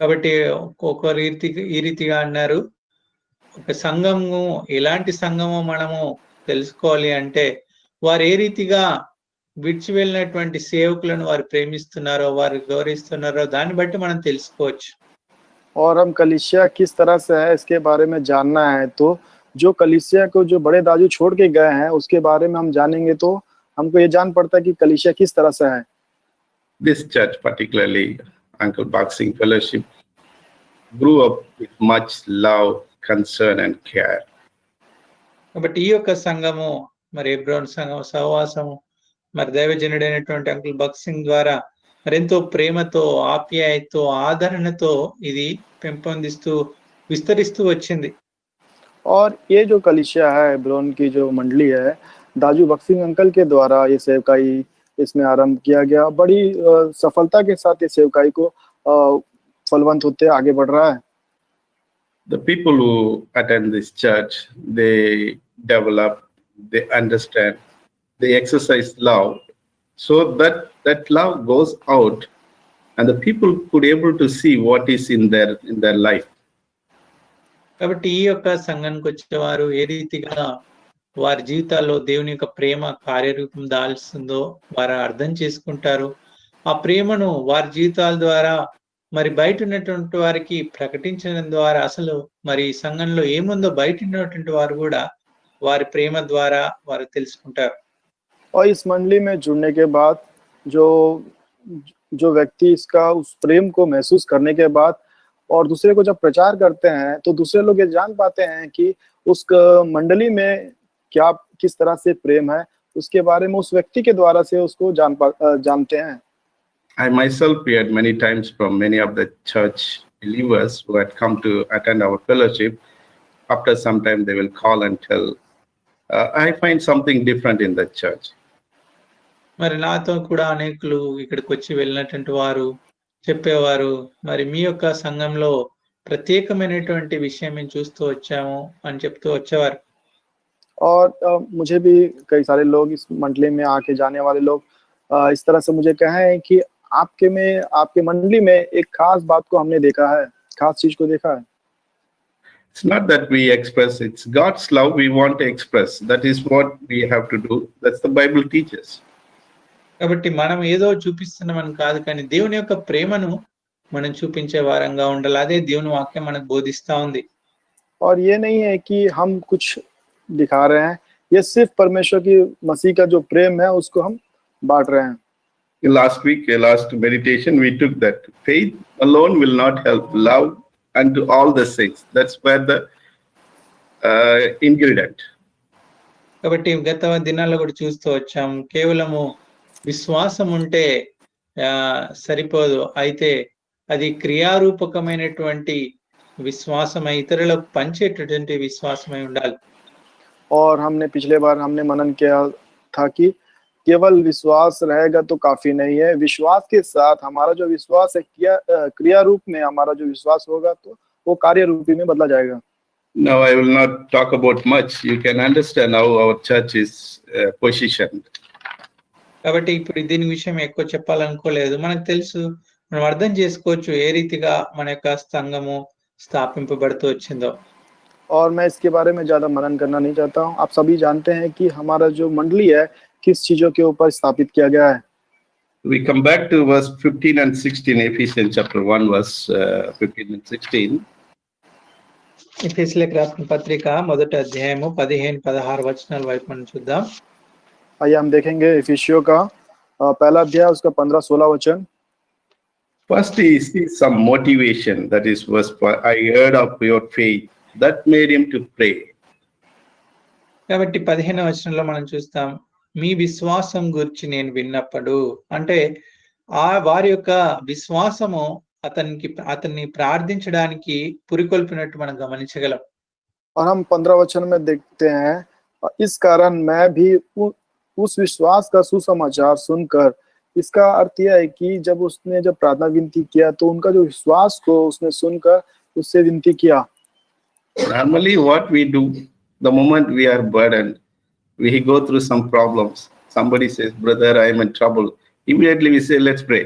S2: కాబట్టి ఒక్కొక్క ఈ రీతిగా అన్నారు, ఒక సంఘము ఎలాంటి సంఘమో మనము తెలుసుకోవాలి అంటే వారు ఏ రీతిగా విడిచి వెళ్ళినటువంటి సేవకులను వారు ప్రేమిస్తున్నారో, వారు గౌరవిస్తున్నారో దాన్ని బట్టి మనం తెలుసుకోవచ్చు.
S3: और हम कलीसिया किस तरह से है इसके बारे में जानना है, तो जो कलीसिया को जो बड़े दाजू छोड़ के गए हैं उसके बारे में हम जानेंगे तो हमको ये जान पड़ता है कि कलीसिया किस तरह से है।
S1: This church, particularly Uncle Boxing Fellowship, grew up with much love, concern, and care.
S2: కాబట్టి ఈ యొక్క సంఘము మరి ఎబ్రోన్ సంఘం సహవాసము మరి దైవజనుడైనటువంటి అంకుల్ భగత్ సింగ్ ద్వారా మరెంతో ప్రేమతో ఆప్యాయతతో ఆదరణతో ఇది పెంపొందిస్తూ విస్తరిస్తూ వచ్చింది.
S3: और ये जो कलीसिया है ब्रोन की जो मंडली है दाजू बक्सिंग अंकल के द्वारा ये सेवकाई इसमें आरंभ किया गया। बड़ी सफलता के साथ ये सेवकाई को फलवंत होते आगे बढ़ रहा है।
S1: The people who attend this church, they develop, they understand, they exercise love, so that love goes out, and the people could able to see what is in their life.
S2: కాబట్టి ఈ యొక్క సంఘానికి వచ్చేవారు ఏ రీతిగా వారి జీవితాల్లో దేవుని యొక్క ప్రేమ కార్యరూపం దాల్సిందో వారు అర్థం చేసుకుంటారు. ఆ ప్రేమను వారి జీవితాల ద్వారా మరి బయట ఉన్నటువంటి వారికి ప్రకటించడం ద్వారా అసలు మరి సంఘంలో ఏముందో బయట ఉన్నటువంటి వారు కూడా వారి ప్రేమ ద్వారా వారు తెలుసుకుంటారు.
S3: और इस मंडली में जुड़ने के बाद जो व्यक्ति इसका उस प्रेम को महसूस करने के बाद और दूसरे को जब प्रचार करते हैं तो दूसरे लोग ये जान पाते हैं कि उस मंडली में क्या किस तरह से प्रेम है, उसके बारे में उस व्यक्ति के द्वारा से उसको जानते हैं।
S1: I myself heard many times from many of the church believers who had come to attend our fellowship. After some time, they will call and tell, I find something different in the church.
S2: మరి నాతో కూడా అనేకులు ఇక్కడికి వచ్చి వెళ్ళినటువంటి వారు చెప్పేవారు, మరి మీ యొక్క సంఘంలో ప్రత్యేకమైనటువంటి విషయం మేము చూస్తూ వచ్చాము అని చెప్తూ వచ్చేవారు.
S3: और मुझे भी कई सारे लोग इस मंडली में आके जाने वाले लोग इस तरह से मुझे कहे हैं कि आपके मंडली में एक खास बात को हमने देखा है, खास चीज को देखा है।
S1: It's not that we express, it's God's love we want to express. That is what we have to do. That's the Bible teaches.
S2: కాబట్టి మనం ఏదో చూపిస్తున్నామని కాదు, కానీ దేవుని యొక్క ప్రేమను మనం చూపించే వారంగా ఉండాలి. అదే దేవుని వాక్యం మనకు బోధిస్తా ఉంది.
S3: और ये नहीं है कि हम कुछ दिखा रहे हैं, ये सिर्फ परमेश्वर की मसीह का जो प्रेम है उसको हम बांट रहे हैं।
S1: Last week, last meditation, we took that faith alone will not help. Love unto all the saints. That's where the ingredient.
S2: కాబట్టి గత దినాల్లో కూడా చూస్తూ వచ్చాం, కేవలము విశ్వాసం ఉంటే సరిపోదు, అయితే అది క్రియారూపకమైనటువంటి విశ్వాసమై ఇతరులకు పంచేటటువంటి విశ్వాసమై ఉండాలి.
S3: और हमने पिछले बार मनन किया था कि केवल विश्वास रहेगा तो काफी नहीं है, विश्वास के साथ हमारा जो विश्वास है क्रिया रूप में हमारा जो विश्वास होगा तो वो कार्य रूपी में बदला जाएगा।
S1: Now I will not talk about much. You can understand how our church is positioned.
S2: కాబట్టి ఇప్పుడు దీని విషయం ఎక్కువ చెప్పాలనుకోలేదు, మనకు తెలుసు, మనం అర్థం చేసుకోవచ్చు ఏ రీతిగా మన యొక్క సంఘము స్థాపింపబడుతూ వచ్చిందో.
S3: और मैं इसके बारे में ज्यादा मनन करना नहीं चाहता हूँ। आप सभी जानते हैं कि हमारा जो मंडली है किस चीजों के ऊपर स्थापित किया गया है।
S1: We come back to verse 15 and 16, Ephesians chapter 1 verse 15 and 16.
S2: ఎఫెసీయులకు రాసిన పత్రిక మొదటి అధ్యాయము 15-16 వచనాల వైపు మనం చూద్దాం.
S3: आइए हम देखेंगे इफिसियों का पहला अध्याय उसका 15-16 वचन।
S1: First is some motivation, that is verse 5. I heard of your faith that made him to pray.
S2: కాబట్టి 15వ వచనంలో మనం చూస్తాం, మీ విశ్వాసం గురించి నేను విన్నప్పుడు, అంటే వారి యొక్క విశ్వాసము అతన్ని ప్రార్థించడానికి పురికొల్పినట్టు మనం గమనించగలం.
S3: और हम 15 वचन में देखते हैं, इस कारण मैं भी उस विश्वास का सुसमाचार सुनकर, इसका अर्थ यह है कि जब प्रार्थना विनती किया तो उनका जो विश्वास को उसने सुनकर उससे विनती किया।
S1: Normally what we do, the moment we are burdened, we go through some problems, somebody says, brother, I am in trouble, immediately we say, let's pray.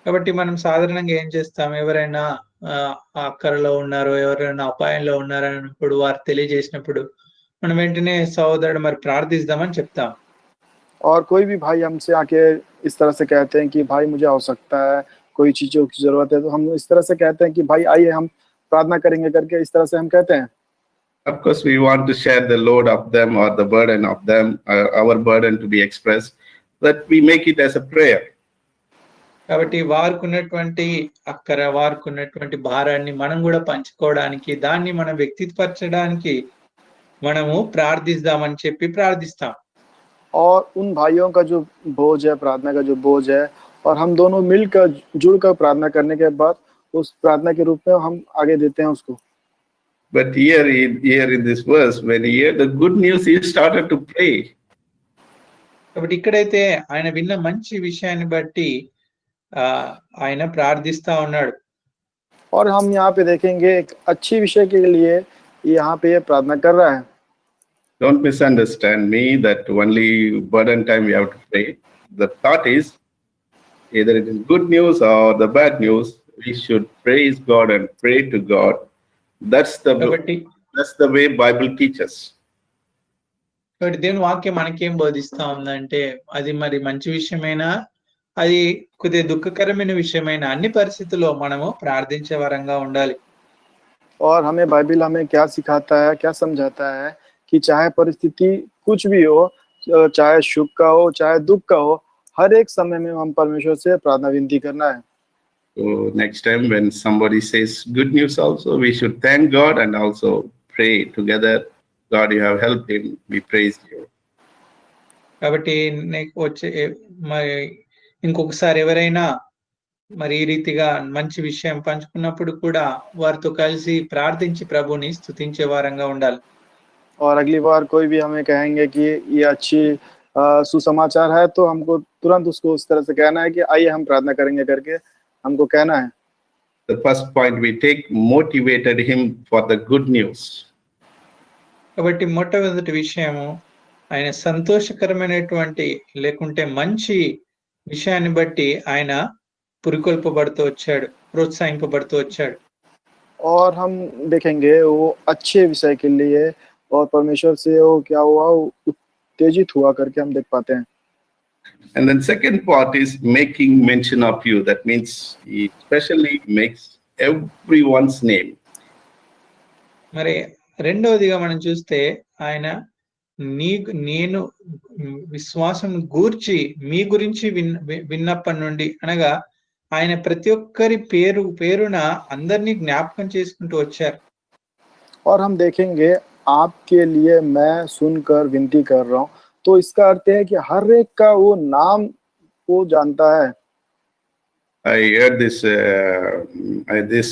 S2: కాబట్టి మనం సాధారణంగా ఏం చేస్తాం, ఎవరైనా అక్కరలో ఉన్నారో ఎవరైనా అపాయంలో ఉన్నారన్నప్పుడు వారు తెలియజేసినప్పుడు మనం వెంటనే సహోదరుడు మరి ప్రార్థిద్దామని చెప్తాం.
S3: और कोई भी भाई हमसे आके इस तरह से कहते हैं कि भाई मुझे आवश्यकता है, कोई चीजों की जरूरत है, तो हम इस तरह से कहते हैं कि भाई आइए हम प्रार्थना करेंगे करके इस तरह से हम कहते हैं।
S1: Of course, we want to share the load of them or the burden of them, our burden to be expressed, that we make it as a prayer.
S2: కాబట్టి వారికున్నటువంటి అక్కర, వారికున్నటువంటి భారాన్ని మనం కూడా పంచుకోవడానికి, దాన్ని మనం వ్యక్తిపరచడానికి మనము ప్రార్థిద్దామని చెప్పి ప్రార్థిస్తాం.
S3: और उन भाइयों का जो बोझ है, प्रार्थना का जो बोझ है, और हम दोनों मिलकर जुड़कर प्रार्थना करने के बाद उस प्रार्थना के रूप में हम आगे देते हैं उसको।
S1: But here in this verse, when he heard the good news, he started to pray.
S2: కాబట్టి ఇక్కడైతే ఆయన విన్న మంచి విషయాన్ని బట్టి ఆయన ప్రార్థిస్తా ఉన్నాడు.
S3: और हम यहाँ पे देखेंगे एक अच्छी विषय के लिए यहाँ पे ये प्रार्थना कर रहा है।
S1: Don't misunderstand me that only burden time we have to pray. The thought is either it is good news or the bad news, we should praise God and pray to God. That's
S2: కాబట్టి
S1: the way Bible teaches.
S2: కాబట్టి దేవుని వాక్యం మనకేం బోధిస్తా ఉందంటే, అది మరి మంచి విషయమైనా, అది కొద్దిగా దుఃఖకరమైన విషయమైన, అన్ని పరిస్థితుల్లో మనము ప్రార్థించే వరంగా ఉండాలి.
S3: और हमें बाइबल हमें क्या सिखाता है, क्या समझाता है कि चाहे परिस्थिति कुछ भी हो, चाहे सुख का हो, चाहे दुख का हो, हर एक समय में हम परमेश्वर से प्रार्थना विनती करना है।
S1: So next time when somebody says good news also, we should thank God and also pray together. God, you have helped him. We praise you.
S2: కాబట్టి మరి ఇంకొకసారి ఎవరైనా మరి ఈ రీతిగా మంచి విషయం పంచుకున్నప్పుడు కూడా వారితో కలిసి ప్రార్థించి ప్రభుని స్తుతించే వారంగా ఉండాలి.
S3: और अगली बार कोई भी हमें कहेंगे कि ये अच्छी सुसमाचार है, तो हमको तुरंत उसको उस तरह से कहना है कि आइए हम प्रार्थना करेंगे करके हमको कहना है।
S1: The first point we take motivated him for the good news.
S2: కాబట్టి మొట్టమొదటి విషయము, ఆయన సంతోషకరమైనటువంటి లేకుంటే మంచి విషయాన్ని బట్టి ఆయన పురికొల్పబడుతూ వచ్చాడు, ప్రోత్సహింపబడుతూ వచ్చాడు.
S3: और हम देखेंगे वो अच्छे विषय के लिए और परमेश्वर से वो क्या हुआ, उत्तेजित हुआ करके हम देख पाते हैं।
S1: And then second part is making mention of you. That means he especially makes everyone's name.
S2: మరి రెండవదిగా మనం చూస్తే ఆయన నేను విశ్వాసం గూర్చి మీ గురించి విన్నప్పటి నుండి, అనగా ఆయన ప్రతి ఒక్కరి పేరున అందరినీ జ్ఞాపకం చేసుకుంటూ వచ్చారు.
S3: और हम देखेंगे आपके लिए मैं सुनकर विनती कर रहा हूँ, तो इसका अर्थ है कि हर एक का वो नाम वो जानता है।
S1: I heard this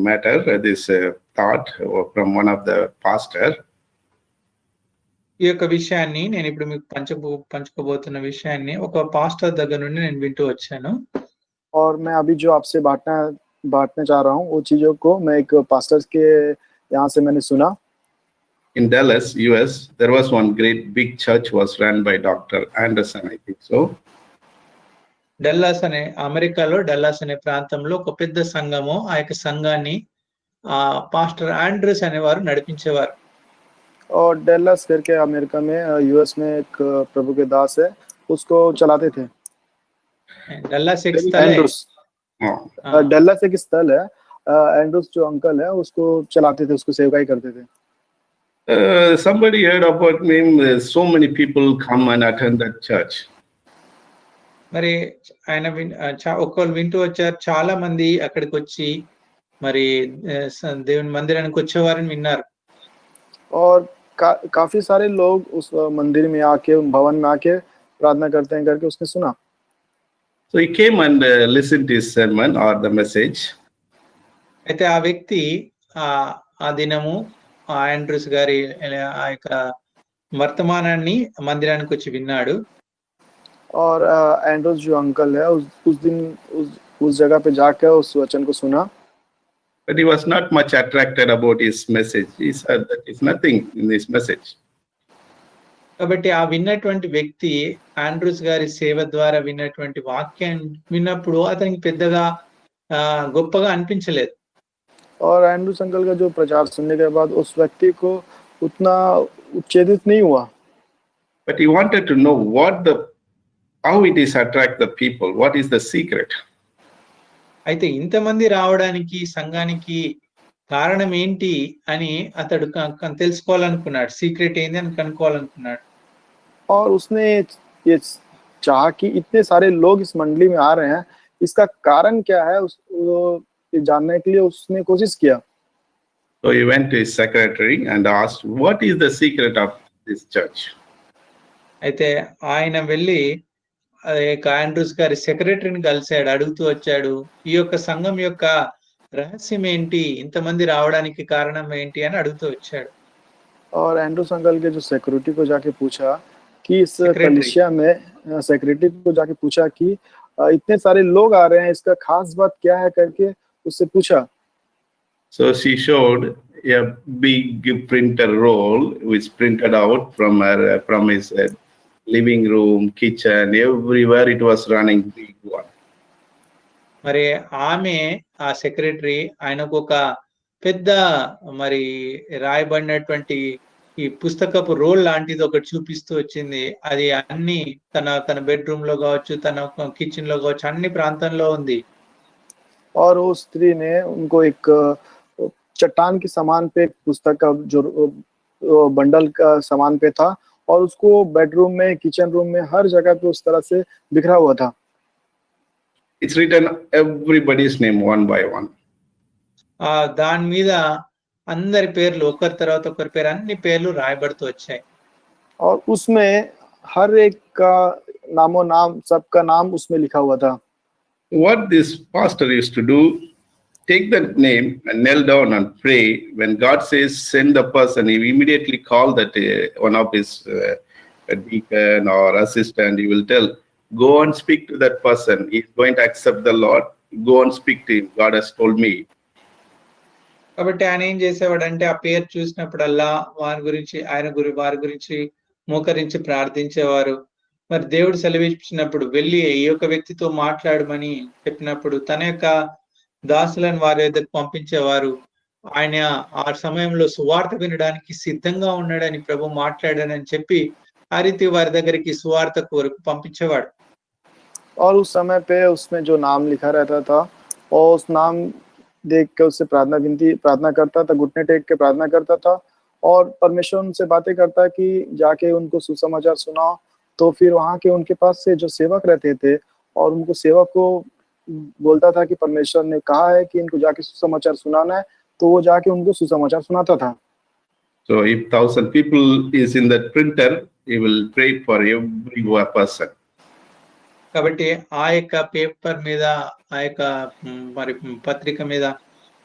S1: matter, this thought from one of the pastor.
S2: ఈ యొక్క విషయాన్ని నేను ఇప్పుడు మీకు పంచుకోబోతున్న విషయాన్ని ఒక పాస్టర్ దగ్గర నుండి నేను వింటూ వచ్చాను.
S3: और मैं अभी जो आपसे बांटने चाह रहा हूँ वो चीजों को मैं एक पास्टर के यहाँ से मैंने सुना।
S1: In Dallas, US, there was one great big church was run by Dr. Anderson, I think so.
S2: అమెరికాలో డల్లాస్ అనే ప్రాంతంలో ఒక పెద్ద సంఘము, ఆ యొక్క సంఘాన్ని పాస్టర్ ఆండ్రూస్ అనేవారు నడిపించేవారు.
S3: और डल्लास करके अमेरिका में यूएस में एक प्रभु के दास है, उसको चलाते थे।
S2: डल्लास एक स्थल है,
S3: डल्लास एक स्थल है, एंड्रूस जो अंकल है उसको चलाते थे, उसको सेवकाई करते थे।
S1: Somebody heard about me. So many people come and attend that church.
S2: మరి ఆయన ఒకళ్ళు వింటూ వచ్చారు, చాలా మంది అక్కడికి వచ్చి మరి దేవుని మందిరానికి వచ్చేవారని విన్నారు.
S3: और काफी सारे लोग उस मंदिर में आके, भवन में आके प्रार्थना करते हैं करके उसने सुना।
S1: So he came and listened to his sermon or the message.
S2: అయితే ఆ వ్యక్తి ఆ దినము ఆండ్రూస్ గారి ఆ యొక్క వర్తమానాన్ని మందిరానికి వచ్చి విన్నాడు.
S3: और एंड्रूस जो अंकल है उस दिन उस जगह पे जाकर उस वचन को सुना।
S1: But he was not much attracted about his message. He said that it's nothing in this message.
S2: కాబట్టి ఆ విన్నటువంటి వ్యక్తి ఆండ్రూస్ గారి సేవ ద్వారా విన్నటువంటి వాక్యాన్ని విన్నప్పుడు అతనికి పెద్దగా గొప్పగా అనిపించలేదు.
S3: और एंड्रूस अंकल का जो प्रचार सुनने के बाद उस व्यक्ति को उतना उत्तेजित नहीं हुआ।
S1: But he wanted to know how it is attract the people. What is the secret?
S2: అయితే ఇంతమంది రావడానికి సంఘానికి కారణం ఏంటి అని అతడు తెలుసుకోవాలనుకున్నాడు. సీక్రెట్ ఏంది అని కనుక్కోవాలనుకున్నాడు.
S3: और उसने ये चाहा कि इतने सारे लोग इस मंडली में आ रहे हैं, इसका कारण क्या है ये जानने के लिए उसने कोशिश किया।
S1: So he went to his secretary and asked, "What is the secret of this church?"
S2: అయితే ఆయన వెళ్ళి ఆండ్రూస్ గారి సెక్రటరీని కలిశాడు, అడుగుతూ వచ్చాడు, ఈ యొక్క సంఘం యొక్క రహస్యం ఏంటి, ఇంతమంది రావడానికి కారణం ఏంటి అని అడుగుతూ వచ్చాడు.
S3: और एंड्रूस अंकल के जो सिक्योरिटी को जाके पूछा कि इस
S2: Secretary.
S3: कलीसिया में सेक्रेटरी को जाके पूछा कि इतने सारे लोग आ रहे हैं, इसका खास बात क्या है करके उससे पूछा।
S1: So she showed a big printer roll which printed out from his living room, kitchen, everywhere it was running big one.
S2: మరి ఆమె ఆ సెక్రటరీ ఆయనకు ఒక పెద్ద మరి రాయబడినటువంటి ఈ పుస్తకపు రోల్ లాంటిది ఒకటి చూపిస్తూ వచ్చింది. అది అన్ని తన బెడ్రూమ్ లో కావచ్చు, తన కిచెన్ లో కావచ్చు, అన్ని ప్రాంతంలో ఉంది.
S3: और उस स्त्री ने उनको एक चट्टान के सामान पे एक पुस्तक का जो बंडल का सामान पे था और उसको बेडरूम में, किचन रूम में, हर जगह पे उस तरह से बिखरा हुआ था।
S1: It's written everybody's name one by one.
S2: దాని మీద అందరి పేర్లు ఒకరి తర్వాత ఒకరి పేరు, అన్ని పేర్లు రాయబడుతూ వచ్చాయి.
S3: और उसमें हर एक का नामो नाम, सबका नाम उसमें लिखा हुआ था।
S1: What this pastor used to do, take that name and kneel down and pray. When God says send the person, he immediately call that one of his deacon or assistant. He will tell, go and speak to that person. He's going to accept the Lord. Go and speak to him. God has told me.
S2: కాబట్టి ఆయన ఏం చేసేవాడంటే ఆ పేరు చూసినప్పుడల్లా వారి గురించి మోకరించి ప్రార్థించేవారు. మరి దేవుడు సెలవిచ్చినప్పుడు వెళ్ళి ఈ యొక్క వ్యక్తితో మాట్లాడమని చెప్పినప్పుడు తన యొక్క దాసులను వారి దగ్గరకు పంపించేవారు. ఆయన ఆ సమయంలో సువార్త వినడానికి సిద్ధంగా ఉన్నాడని ప్రభు మాట్లాడాడని చెప్పి ఆ రీతి వారి దగ్గరికి సువార్త కొరకు పంపించేవాడు.
S3: और उस समय पे उसमें जो नाम लिखा रहता था और उस नाम देख के उससे प्रार्थना करता था, घुटने टेक के प्रार्थना करता था और परमेश्वर उनसे बातें करता कि जाके उनको सुसमाचार सुनाओ। तो फिर वहाँ के उनके पास से जो सेवक रहते थे और उनको सेवक को बोलता था कि परमेश्वर ने कहा है कि इनको जाके सुसमाचार सुनाना है, तो वो जाके उनको सुसमाचार सुनाता था।
S1: So if 1,000 people is in that printer, he will pray for every person.
S2: కాబట్టి ఆ యొక్క పేపర్ మీద, ఆ యొక్క మరి పత్రిక మీద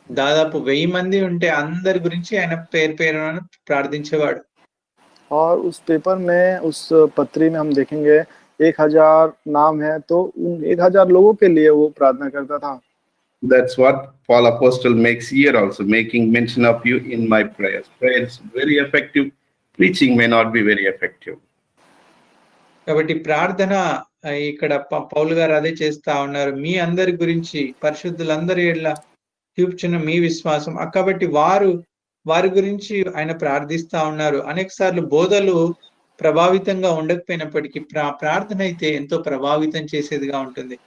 S2: దాదాపు 1000 మంది ఉంటే అందరి గురించి ఆయన పేరున ప్రార్థించేవాడు.
S3: और उस पेपर में, उस पत्री में हम देखेंगे 1000 नाम है, तो उन 1000 लोगों के लिए वो प्रार्थना करता था।
S1: That's what Paul Apostle makes here also, making mention of you in my prayers. Prayers very effective. Preaching may not be very effective.
S2: కాబట్టి ప్రార్థన ఇక్కడ పౌలు గారు అదే చేస్తా ఉన్నారు. మీ అందరి గురించి, పరిశుద్ధులందరి ఎడల చూపుచున్న మీ విశ్వాసం. కాబట్టి వారి గురించి ఆయన ప్రార్థిస్తా ఉన్నారు. అనేక సార్లు బోధలు ప్రభావితంగా ఉండకపోయినప్పటికీ ప్రార్థన అయితే ఎంతో ప్రభావితం చేసేదిగా ఉంటుంది.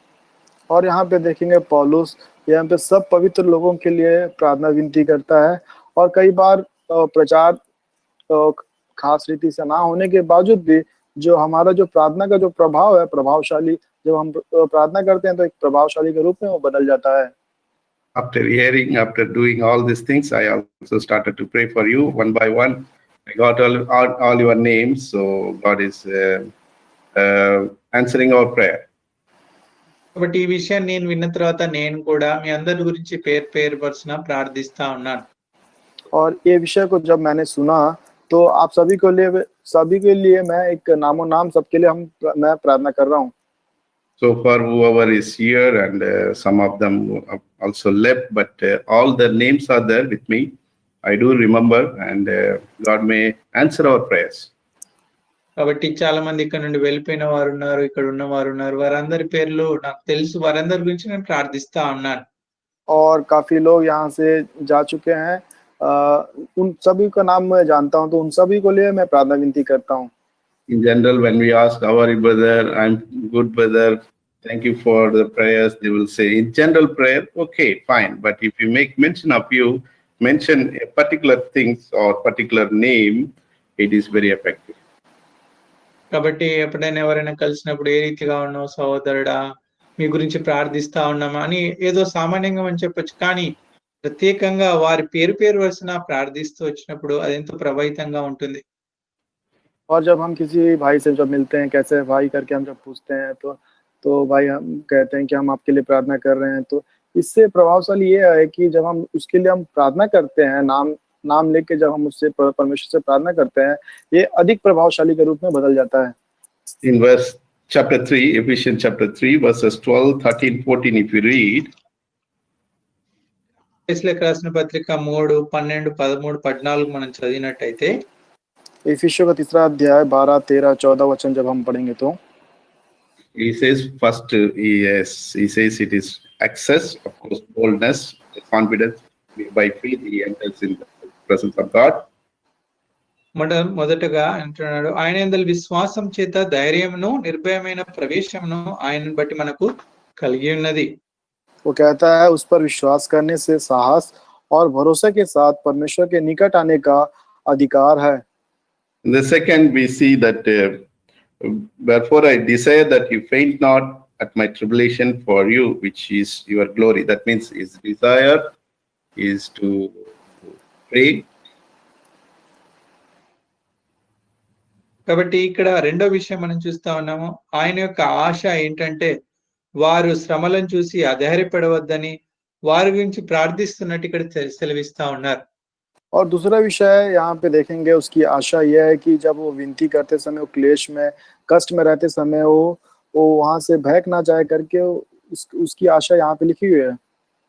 S3: और यहाँ पे देखेंगे पौलुस यहाँ पे सब पवित्र लोगों के लिए प्रार्थना विनती करता है और कई बार प्रचार खास रीति से ना होने के बावजूद भी जो हमारा जो प्रार्थना का जो प्रभाव है, प्रभावशाली, जब हम प्रार्थना करते हैं तो एक प्रभावशाली के रूप में वो बदल जाता है।
S1: After doing all these things, I also started to pray for you one by one. I got all your names, so God is answering our prayer.
S2: కాబట్టి ఈ విషయాన్ని నేను విన్న తర్వాత నేను కూడా మీ అందరి గురించి పేరు వరుసన ప్రార్థిస్తా ఉన్నాను.
S3: और ये विषय को जब मैंने सुना तो आप सभी के लिए मैं एक नामो नाम सबके लिए मैं प्रार्थना कर रहा हूँ।
S1: So for whoever is here and some of them also left, but all their names are there with me. I do remember, and God may answer our prayers.
S2: కాబట్టి చాలా మంది ఇక్కడ నుండి వెళ్ళిపోయిన వారు ఉన్నారు, ఇక్కడ ఉన్న వారు ఉన్నారు. వారందరి పేర్లు నాకు తెలుసు, వారందరి గురించి నేను ప్రార్థిస్తా ఉన్నాను.
S3: और काफी लोग यहाँ से जा चुके हैं, उन सभी का नाम मैं जानता हूँ, तो उन सभी को लिए मैं प्रार्थना विनती करता हूँ।
S1: In general, when we ask our brother, I'm good brother, thank you for the prayers, they will say in general prayer, okay, fine. But if you make mention of you, mention a particular things or particular name, it is very effective.
S2: కాబట్టి ఎప్పుడైనా ఎవరైనా కలిసినప్పుడు ఏ రీతిగా ఉన్నావు సహోదరుడా, మీ గురించి ప్రార్థిస్తా ఉన్నాము అని ఏదో సామాన్యంగా మనం చెప్పొచ్చు. కానీ ప్రత్యేకంగా వారి పేరు పేరు వరుసన ప్రార్థిస్తూ వచ్చినప్పుడు అదెంతో ప్రభావితంగా ఉంటుంది.
S3: और जब हम किसी भाई से जब मिलते हैं, कैसे है भाई करके हम जब पूछते हैं, तो भाई हम कहते हैं कि हम आपके लिए प्रार्थना कर रहे हैं। तो इससे प्रभावशाली ये है कि जब हम उसके लिए हम प्रार्थना करते हैं, नाम लेके जब हम उससे परमेश्वर से प्रार्थना करते हैं, ये अधिक प्रभावशाली के रूप में बदल जाता है।
S1: In verse chapter 3, Ephesians chapter 3, verses 12, 13, 14, if you read,
S2: ఎఫెసీయులకు రాసిన పత్రిక 3, 12, 13, 14 మనం చదివినట్టయితే
S3: इफिसियों का 3 अध्याय 12, 13, 14 वचन जब हम पढ़ेंगे तो
S1: he says first, he says it is access, of course, boldness, confidence. By faith he enters in the presence of God.
S2: మొదటగా అంటున్నాడు, ఆయన యందు విశ్వాసం చేత ధైర్యమును నిర్భయమైన ప్రవేశమును ఆయనను బట్టి మనకు కలిగి ఉన్నది.
S3: वो कहता है उस पर विश्वास करने से साहस और भरोसे के साथ परमेश्वर के निकट आने का अधिकार है।
S1: The second, we see that wherefore I desire that you faint not at my tribulation for you, which is your glory. That means his desire is to pray.
S2: కాబట్టి ఇక్కడ రెండో విషయం మనం చూస్తా ఉన్నాము. ఆయన యొక్క ఆశ ఏంటంటే వారు శ్రమలను చూసి అధైర్యపడవద్దని వారి గురించి ప్రార్థిస్తున్నట్టు ఇక్కడ సెలవిస్తా ఉన్నారు.
S3: और दूसरा विषय यहाँ पे देखेंगे, उसकी आशा यह है कि जब वो विनती करते समय, वो क्लेश में, कष्ट में रहते समय वो वहां से बहक ना जाए करके उसकी आशा यहाँ पे लिखी हुई है।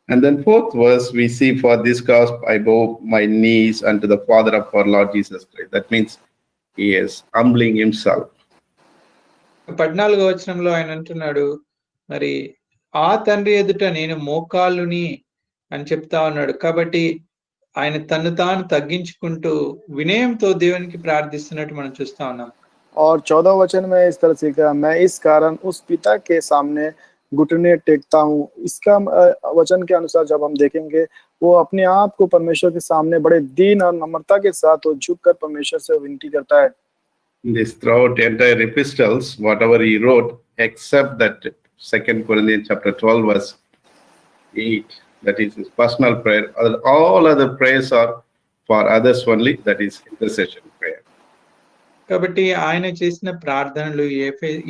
S1: And then fourth verse, we see, for this cause I bow my knees unto the Father of our Lord Jesus Christ. That means he is humbling himself.
S2: 14వ వచనంలో ఆయన అంటున్నాడు, మరి ఆ తండ్రి ఎదుట నేను మోకాళ్ళుని అని చెప్తా ఉన్నాడు. కాబట్టి ఆయన తను తాను తగ్గించుకుంటూ వినయంతో దేవునికి ప్రార్థిస్తున్నట్టు మనం చూస్తా ఉన్నాం.
S3: और 14 वचन में इस तरह से लिखा, मैं इस कारण उस पिता के सामने घुटने टेकता हूँ। इसका वचन के अनुसार जब हम देखेंगे, वो अपने आप को परमेश्वर के सामने बड़े दीन और नम्रता के साथ वो झुककर परमेश्वर से विनती करता है।
S1: This throughout entire epistles, whatever he wrote, except that 2 Corinthians chapter 12 verse 8, that is his personal prayer. All other prayers are for others only, that is intercession prayer.
S2: కాబట్టి ఆయన చేసిన ప్రార్థనలు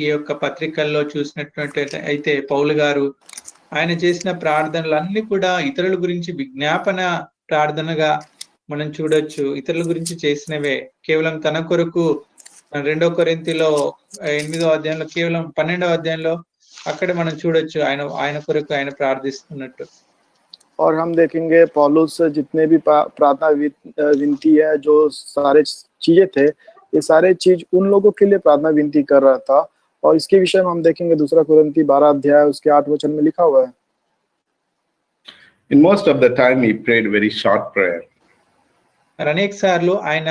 S2: ఈ యొక్క పత్రికల్లో చూసినటువంటి అయితే పౌలు గారు ఆయన చేసిన ప్రార్థనలు అన్ని కూడా ఇతరుల గురించి విజ్ఞాపన ప్రార్థనగా మనం చూడొచ్చు. ఇతరుల గురించి చేసినవే, కేవలం తన కొరకు 2 కొరింథీలో 8వ అధ్యాయంలో, కేవలం 12వ అధ్యాయంలో అక్కడ మనం చూడొచ్చు ఆయన కొరకు ఆయన ప్రార్థిస్తున్నట్టు.
S3: और हम देखेंगे पौलुस जितने भी प्रार्थना विनती है, जो सारे चीजें थे, ये सारे चीज उन लोगों के लिए प्रार्थना विनती कर रहा था। और इसके विषय में हम देखेंगे 2 कुरिन्थी 12 अध्याय उसके 8 वचन में लिखा हुआ है।
S1: In most of the time he prayed very short prayer.
S2: అనేక సార్లు ఆయన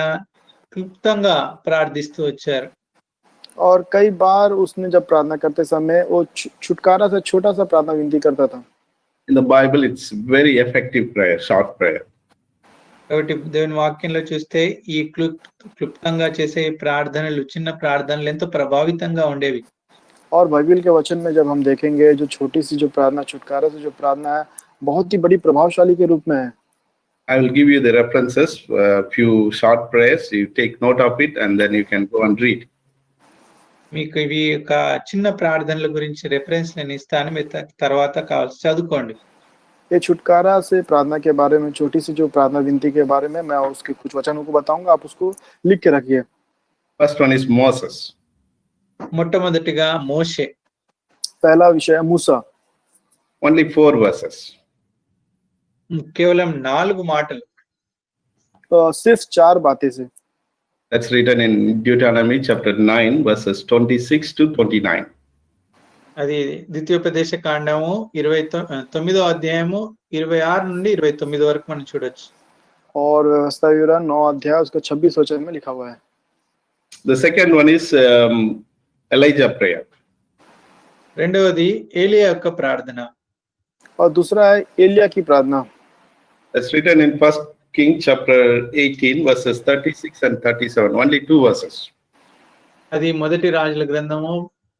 S2: క్లుప్తంగా ప్రార్థిస్తూ వచ్చారు.
S3: और कई बार उसने जब प्रार्थना करते समय वो छुटकारा से छोटा सा प्रार्थना विनती करता था।
S1: In the Bible, it's very effective prayer, short prayer.
S2: కాబట్టి దేవుని వాక్యంలో చూస్తే ఈ క్లుప్తంగా చేసే ప్రార్థనలు, చిన్న ప్రార్థనలు ఎంతో ప్రభావితంగా ఉండేవి.
S3: और बाइबल के वचन में जब हम देखेंगे, जो छोटी सी जो प्रार्थना, छुटकारा से जो प्रार्थना है, बहुत ही बड़ी प्रभावशाली के रूप में है।
S1: I will give you the references, few short prayers. You take note of it and then you can go and read.
S2: మీకు ఇవి ఒక చిన్న ప్రార్థనల గురించి రెఫరెన్స్ నేను ఇస్తాను, మీరు తర్వాత కావాల్సి చదువుకోండి.
S3: ये छुटकारा से प्रार्थना के बारे में, छोटी सी जो प्रार्थना विनती के बारे में मैं उसके कुछ वचनों को बताऊंगा, आप उसको लिख के रखिए।
S1: First one is Moses.
S2: మొట్టమొదటిగా మోషే.
S3: पहला विषय मूसा।
S1: Only 4 verses.
S2: కేవలం 4 మాటలు.
S3: सिर्फ 4 बातें से।
S1: That's written in Deuteronomy chapter 9 verses 26 to 29.
S2: అది ద్వితీయోపదేశ కాండము 29వ అధ్యాయము 26 నుండి 29 వరకు మనం చూడొచ్చు.
S3: और व्यवस्था विवरण 9 अध्याय उसका 26 वचन में लिखा हुआ है।
S1: The second one is Elijah prayer.
S2: రెండవది ఏలియా యొక్క ప్రార్థన.
S3: और दूसरा है एलिया की प्रार्थना।
S1: That's written in 1 King chapter 18 verses 36 and 37. Only 2 verses.
S2: అది మొదటి రాజుల గ్రంథము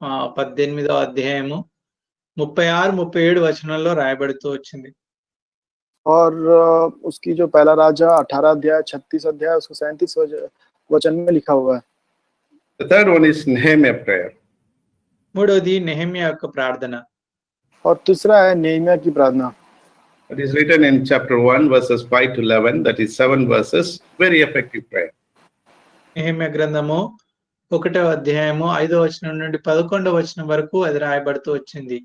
S2: 18వ అధ్యాయము 36-37 వచనంలో రాయబడుతూ వచ్చింది.
S3: और उसकी जो पहला राजा 18 अध्याय 36 अध्याय उसको 37 वचन में लिखा हुआ है।
S1: The third one is Nehemiah prayer.
S2: మూడోది నెహెమ్యా యొక్క ప్రార్థన.
S3: और तीसरा है नेहमिया की प्रार्थना।
S1: It is written in chapter 1 verses 5 to 11, that is 7 verses, very effective prayer.
S2: Nehemiah గ్రంథము 1వ అధ్యాయము 5వ వచనం నుండి 11వ వచనం వరకు అది రాయబడుతూ వచ్చింది.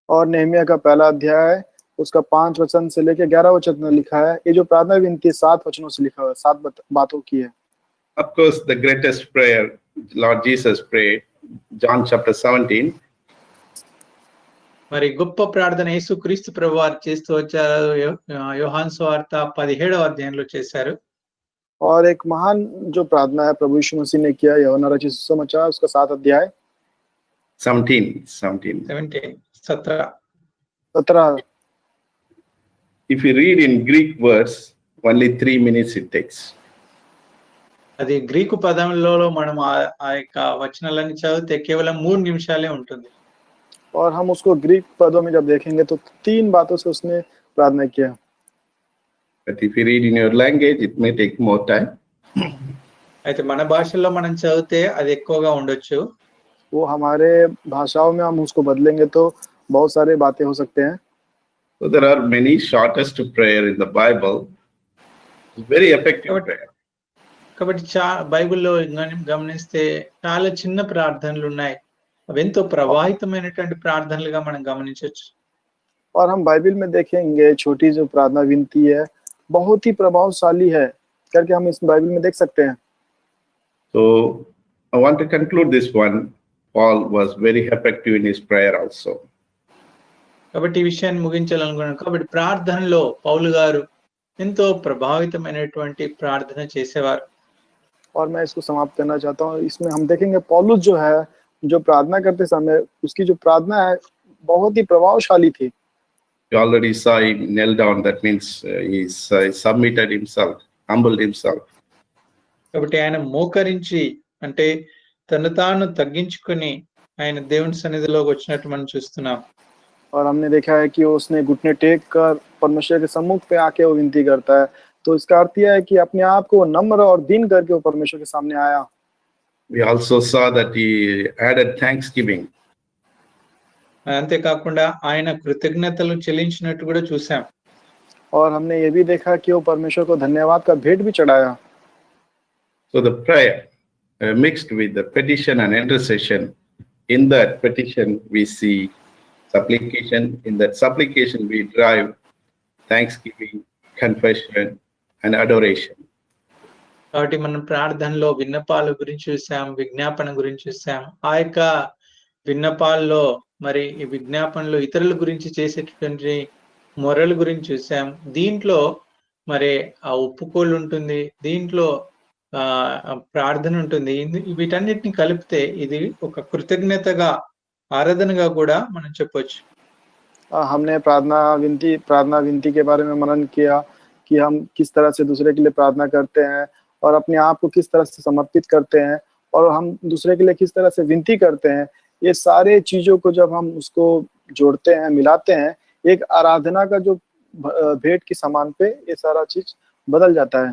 S3: और नेहमिया का पहला अध्याय उसका 5 वचन से लेकर 11 वचन में लिखा है। ये जो प्रार्थना विनती 7 वचनों से लिखा हुआ है, 7 बातों की है।
S1: Of course, the greatest prayer Lord Jesus prayed, John chapter 17.
S2: మరి గొప్ప ప్రార్థన యేసుక్రీస్తు ప్రభువారు చేస్తూ వచ్చారు. యోహాను సువార్త 17వ అధ్యాయంలో చేశారు.
S3: और एक महान जो प्रार्थना है प्रभु यीशु मसीह ने किया यूहन्ना रचित सुसमाचार उसका 7 अध्याय 17। If you read in Greek verse, only 3 minutes it takes.
S2: అది గ్రీకు పదంలో మనం ఆ యొక్క వచనాలన్నీ చదివితే కేవలం 3 నిమిషాలే ఉంటుంది.
S3: और हम उसको ग्रीक पदों में जब देखेंगे तो 3 बातों से उसने प्रार्थना किया।
S1: But if you read in your language, it may take more time.
S2: అయితే మన భాషలో మనం చదివితే అది ఎక్కువగా ఉండొచ్చు.
S3: वो हमारे भाषाओं में हम उसको बदलेंगे तो बहुत सारे बातें हो सकते हैं।
S1: So there are many shortest prayer in the Bible. Very effective prayer.
S2: కాబట్టి బైబిల్లో గమనిస్తే చాలా చిన్న ప్రార్థనలు ఉన్నాయి. అవి ఎంతో ప్రభావితమైనటువంటి ప్రార్థనలుగా మనం గమనించవచ్చు.
S3: और हम बाइबल में देखेंगे छोटी जो प्रार्थना विनती है बहुत ही प्रभावशाली है करके हम इस बाइबल में देख सकते हैं।
S1: So I want to conclude this one. Paul was very effective in his prayer also.
S2: కాబట్టి ఈ విషయాన్ని ముగించాలనుకున్నాను. కాబట్టి ప్రార్థనలో పౌలు గారు ఎంతో ప్రభావితమైనటువంటి ప్రార్థన చేసేవారు.
S3: और मैं इसको समाप्त करना चाहता हूँ। इसमें हम देखेंगे पौलुस जो है जो प्रार्थना करते समय उसकी जो प्रार्थना है बहुत ही प्रभावशाली थी।
S1: You already saw him kneel down. That means he submitted himself, humbled himself.
S2: కాబట్టి ఆయన మోకరించి అంటే తను తాను తగ్గించుకొని ఆయన దేవుని సన్నిధిలోకి వచ్చినట్టు మనం చూస్తున్నాం.
S3: और हमने देखा है कि उसने घुटने टेक कर परमेश्वर के सम्मुख पे आके वो विनती करता है। तो इसका अर्थ यह है कि अपने आप को नम्र और दीन करके वो परमेश्वर के सामने आया।
S1: We also saw that he added thanksgiving.
S2: అంతేకాకుండా ఆయన కృతజ్ఞతలు చెల్లించినట్టు కూడా చూసాం.
S3: और हमने ये भी देखा कि वो परमेश्वर को धन्यवाद का भेंट भी चढ़ाया।
S1: So the prayer mixed with the petition and intercession. In that petition we see supplication. In that supplication we drive thanksgiving, confession and adoration.
S2: కాబట్టి మనం ప్రార్థనలో విన్నపాల గురించి చూసాం, విజ్ఞాపన గురించి చూసాం. ఆ యొక్క విన్నపాల్లో మరి ఈ విజ్ఞాపనలో ఇతరుల గురించి చేసేటటువంటి మొరల గురించి చూసాం. దీంట్లో మరి ఆ ఒప్పుకోలు ఉంటుంది, దీంట్లో ప్రార్థన ఉంటుంది. వీటన్నిటిని కలిపితే ఇది ఒక కృతజ్ఞతగా ఆరాధనగా కూడా మనం చెప్పొచ్చు.
S3: हमने प्रार्थना विनती के बारे में मनन किया कि हम किस तरह से दूसरे के लिए प्रार्थना करते हैं और अपने आप को किस तरह से समर्पित करते हैं और हम दूसरे के लिए किस तरह से विनती करते हैं। ये सारे चीजों को जब हम उसको जोड़ते हैं, मिलाते हैं, एक आराधना का जो भेंट की समान पे ये सारा चीज बदल जाता है।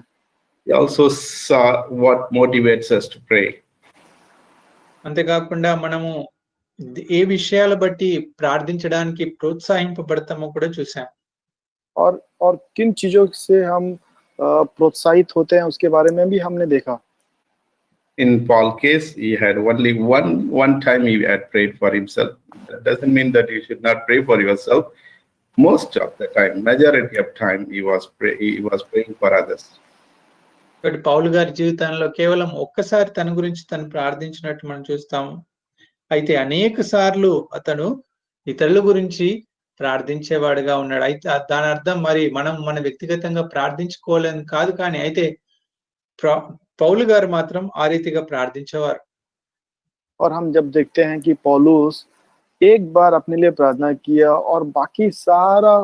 S1: We also saw what motivates us to pray.
S2: అంతేకాకుండా మనము ఏ విషయాల బట్టి ప్రార్థించడానికి ప్రోత్సహింపబడతామో కూడా చూసాం.
S3: और किन चीजों से हम प्रोत्साहित होते हैं उसके बारे में भी हमने देखा।
S1: In Paul's case, he had only one time he had prayed for himself. That doesn't mean that you should not pray for yourself. Most of the time, majority of time, he was praying for others.
S2: కాబట్టి పౌలు గారి జీవితంలో కేవలం ఒక్కసారి తన గురించి తను ప్రార్థించినట్టు మనం చూస్తాము. అయితే అనేక సార్లు అతను ఇతరుల గురించి ప్రార్థించేవాడుగా ఉన్నాడు. అయితే దాని అర్థం మరి మనం మన వ్యక్తిగతంగా ప్రార్థించుకోవాలని కాదు, కానీ అయితే పౌలు గారు మాత్రం ఆ రీతిగా ప్రార్థించేవారు.
S3: और हम जब देखते हैं कि पौलुस एक बार अपने लिए प्रार्थना किया और बाकी सारा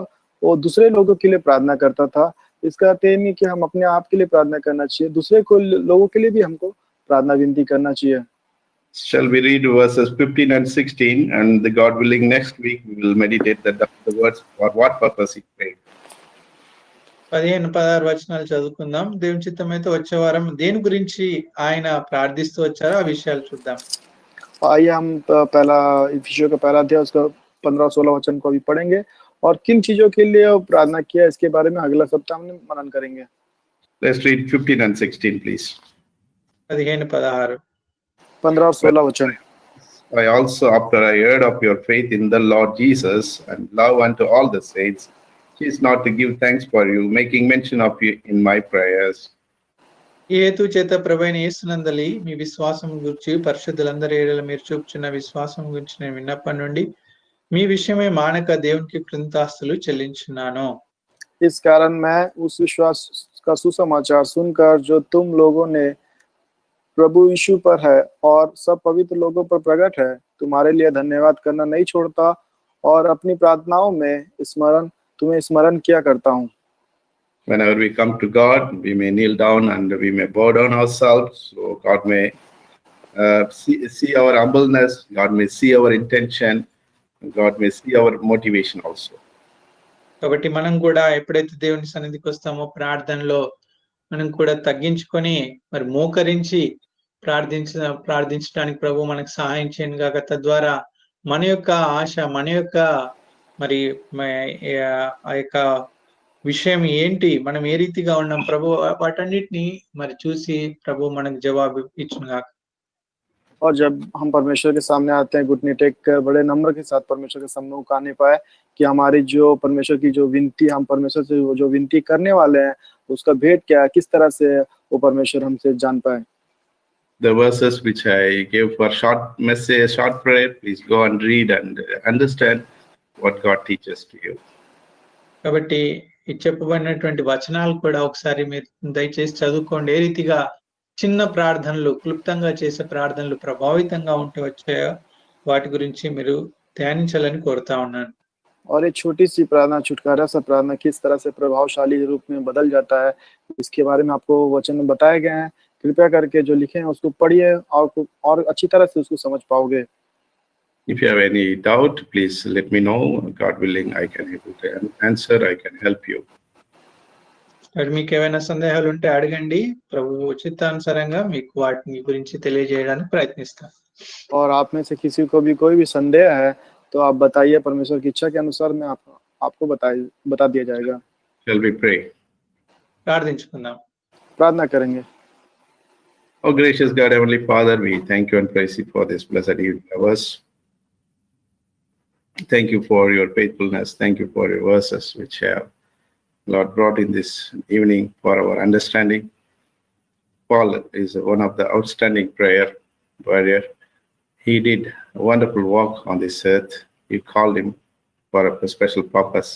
S3: वो दूसरे लोगों के लिए प्रार्थना करता था, इसका अर्थ ये नहीं कि हम अपने आप के लिए प्रार्थना करना चाहिए, दूसरे को लोगों के लिए भी हमको प्रार्थना विनती करना चाहिए।
S1: Shall we read verses 15 and 16? And the God willing, next week we will meditate the words for what purpose he prayed.
S2: 15-16 వచనాలు చదువుకుందాం. దేవుని చిత్తమైతే వచ్చే వారం దేని గురించి ఆయన ప్రార్థిస్తూ వచ్చారో ఆ విషయాలు చూద్దాం.
S3: आइए हम पहला इफिसियों का पहला अध्याय उसका 15-16 वचन को भी पढ़ेंगे और किन चीजों के लिए वो प्रार्थना किया इसके बारे में अगला सप्ताह हम मनन करेंगे.
S1: Let's read 15 and 16, please.
S2: 15-16
S3: 15 और 16 वचन.
S1: I also, after I heard of your faith in the Lord Jesus and love unto all the saints, cease not to give thanks for you, making mention of you in my prayers.
S2: ఈ హేతు చేత ప్రభువైన యేసునందలి మీ విశ్వాసం గురించి పరిశుద్ధులందరి ఎడల మీరు చూపుచున్న విశ్వాసం గురించి నేను విన్నప్పటి నుండి మీ విషయమే మానక దేవునికి కృతజ్ఞతాస్తులు చెల్లించున్నాను.
S3: इस कारण मैं उस विश्वास का सुसमाचार सुनकर जो तुम लोगों ने प्रभु यीशु पर है और सब पवित्र लोगों पर प्रकट है, तुम्हारे लिए धन्यवाद करना नहीं छोड़ता और अपनी प्रार्थनाओं में तुम्हें स्मरण किया करता हूँ.
S1: Whenever we come to God, we may kneel down and we may bow down ourselves. So God may see our humbleness, God may see our intention, God may see our motivation also.
S2: కాబట్టి మనం కూడా ఎప్పుడైతే దేవుని సన్నిధికి వస్తామో ప్రార్థనలో మనం కూడా తగ్గించుకొని మరి మోకరించి ప్రార్థించడానికి ప్రభు మనకు సహాయం చేయను గాక. తద్వారా మన యొక్క ఆశ, మన యొక్క మరి ఆ యొక్క విషయం ఏంటి, మనం ఏ రీతిగా ఉన్నాం, ప్రభు వాటన్నిటిని మరి చూసి ప్రభు మనకు జవాబు ఇచ్చును గాక.
S3: और जब हम परमेश्वर के सामने आते हैं घुटने टेक कर बड़े नम्र के साथ परमेश्वर के सामने उकाने पाए कि हमारी जो परमेश्वर की जो विनती, हम परमेश्वर से जो विनती करने वाले हैं उसका भेद क्या है, किस तरह से वो परमेश्वर हमसे जान पाए.
S1: The verses which I gave for short message, short prayer, please go and read and understand what God teaches to you.
S2: కాబట్టి ఈ చెప్పబడినటువంటి వచనాలు కూడా ఒకసారి మీరు దయచేసి చదువుకోండి. ఏ రీతిగా చిన్న ప్రార్థనలు, క్లుప్తంగా చేసే ప్రార్థనలు ప్రభావితంగా ఉంటే వచ్చాయో వాటి గురించి మీరు ధ్యానించాలని కోరుతా ఉన్నాను.
S3: और एक छोटी सी प्रार्थना, छुटकारा सा प्रार्थना किस तरह से प्रभावशाली रूप में बदल जाता है, इसके बारे में आपको वचन में बताए गए हैं. कृपया करके जो लिखे हैं उसको पढ़िए और अच्छी तरह से उसको समझ पाओगे.
S1: If you have any doubt, please let me know. God willing, I can able to answer, I can help you.
S2: మీకు ఏమైనా సందేహాలు ఉంటే అడగండి. ప్రభు చిత్తానుసారంగా మీకు వాటిని గురించి తెలియజేయడానికి ప్రయత్నిస్తాను.
S3: और आप में से किसी को भी कोई भी संदेह है तो आप बताइए, परमेश्वर की इच्छा के अनुसार मैं आपको बता दिया जाएगा.
S1: Shall we pray?
S2: ప్రార్థించుకుందాం.
S3: प्रार्थना करेंगे.
S1: Oh gracious God, Heavenly Father, we thank you and praise you for this blessed evening of us. Thank you for your faithfulness. Thank you for your verses which have, Lord, brought in this evening for our understanding. Paul is one of the outstanding prayer warrior. He did a wonderful work on this earth. You called him for a special purpose.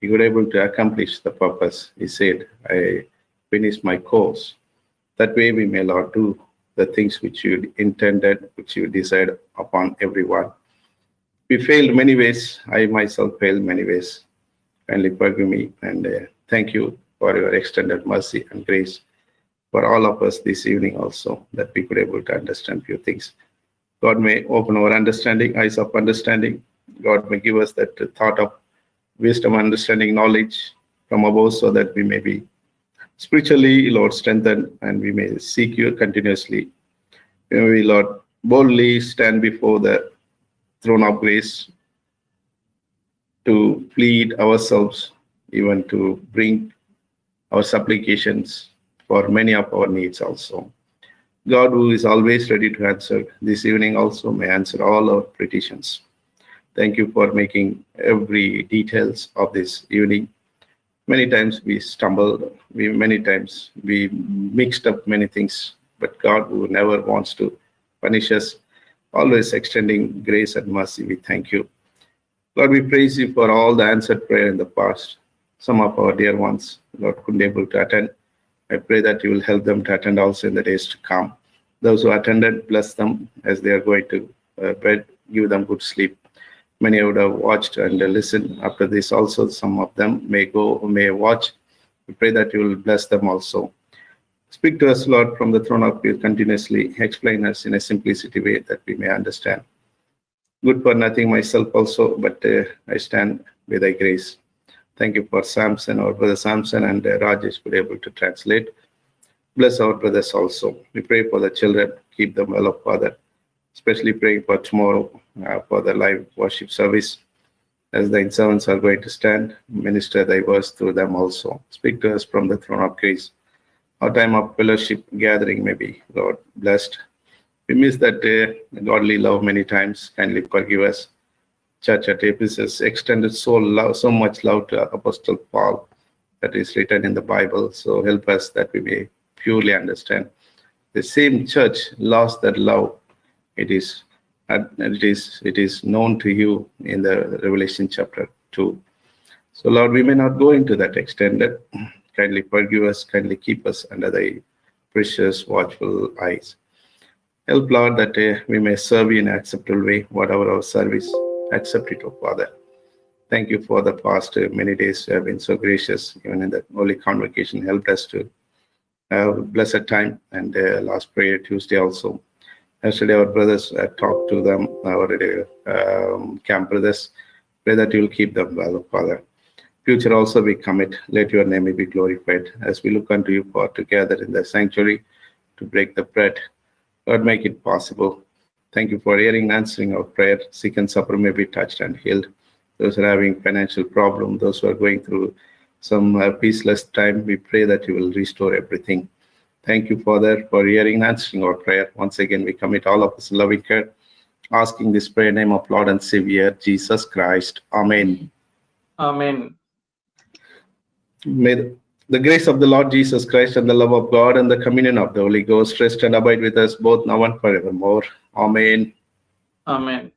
S1: He was able to accomplish the purpose. He said, I finished my course. That way we may, Lord, do the things which you intended, which you decided upon everyone. We failed many ways. I myself failed many ways. Kindly forgive me, and thank you for your extended mercy and grace for all of us this evening also, that we could able to understand few things. God may open our understanding, eyes of understanding. God may give us that thought of wisdom, understanding, knowledge from above, so that we may be spiritually, Lord, strengthened, and we may seek you continuously. May we, Lord, boldly stand before the throne of grace to plead ourselves, even to bring our supplications for many of our needs also. God, who is always ready to answer, this evening also may answer all our petitions. Thank you for making every details of this evening. Many times we stumbled, many times we mixed up many things, but God, who never wants to punish us, always extending grace and mercy, we thank you. Lord, we praise you for all the answered prayer in the past. Some of our dear ones, Lord, couldn't able to attend. I pray that you will help them to attend also in the days to come. Those who attended, bless them as they are going to bed, give them good sleep. Many would have watched and listened after this also. Some of them may watch. We pray that you will bless them also. Speak to us, Lord, from the throne of grace continuously. Explain us in a simplicity way that we may understand. Good for nothing myself also, but I stand with thy grace. Thank you for Samson, our brother Samson, and Rajesh were able to translate. Bless our brothers also. We pray for the children. Keep them well, Father. Especially praying for tomorrow for the live worship service. As the servants are going to stand, minister thy words through them also. Speak to us from the throne of grace. Our time of fellowship gathering may be, Lord, blessed. We miss that godly love many times. Kindly forgive us. Church at Ephesus extended so much love to Apostle Paul that is written in the Bible. So help us that we may purely understand. The same church lost that love. It is known to you in the Revelation chapter 2. So Lord, we may not go into that extended. Kindly forgive us. Kindly keep us under thy precious watchful eyes. Help, Lord, that we may serve you in an acceptable way, whatever our service. Accept it, O Father. Thank you for the past many days. You have been so gracious, even in the Holy Convocation, helped us to have a blessed time. And last prayer Tuesday also. Yesterday, our brothers talked to them, our camp brothers. Pray that you will keep them well, O Father. Future also we commit. Let your name be glorified as we look unto you for together in the sanctuary to break the bread. Lord, make it possible. Thank you for hearing and answering our prayer. Sick and suffer may be touched and healed. Those who are having financial problem, those who are going through some peaceless time, we pray that you will restore everything. Thank you, Father, for hearing and answering our prayer. Once again, we commit all of us in loving care, asking this prayer in the name of Lord and Savior, Jesus Christ. Amen.
S2: Amen.
S1: May the grace of the Lord Jesus Christ and the love of God and the communion of the Holy Ghost rest and abide with us both now and forevermore. Amen.
S2: Amen.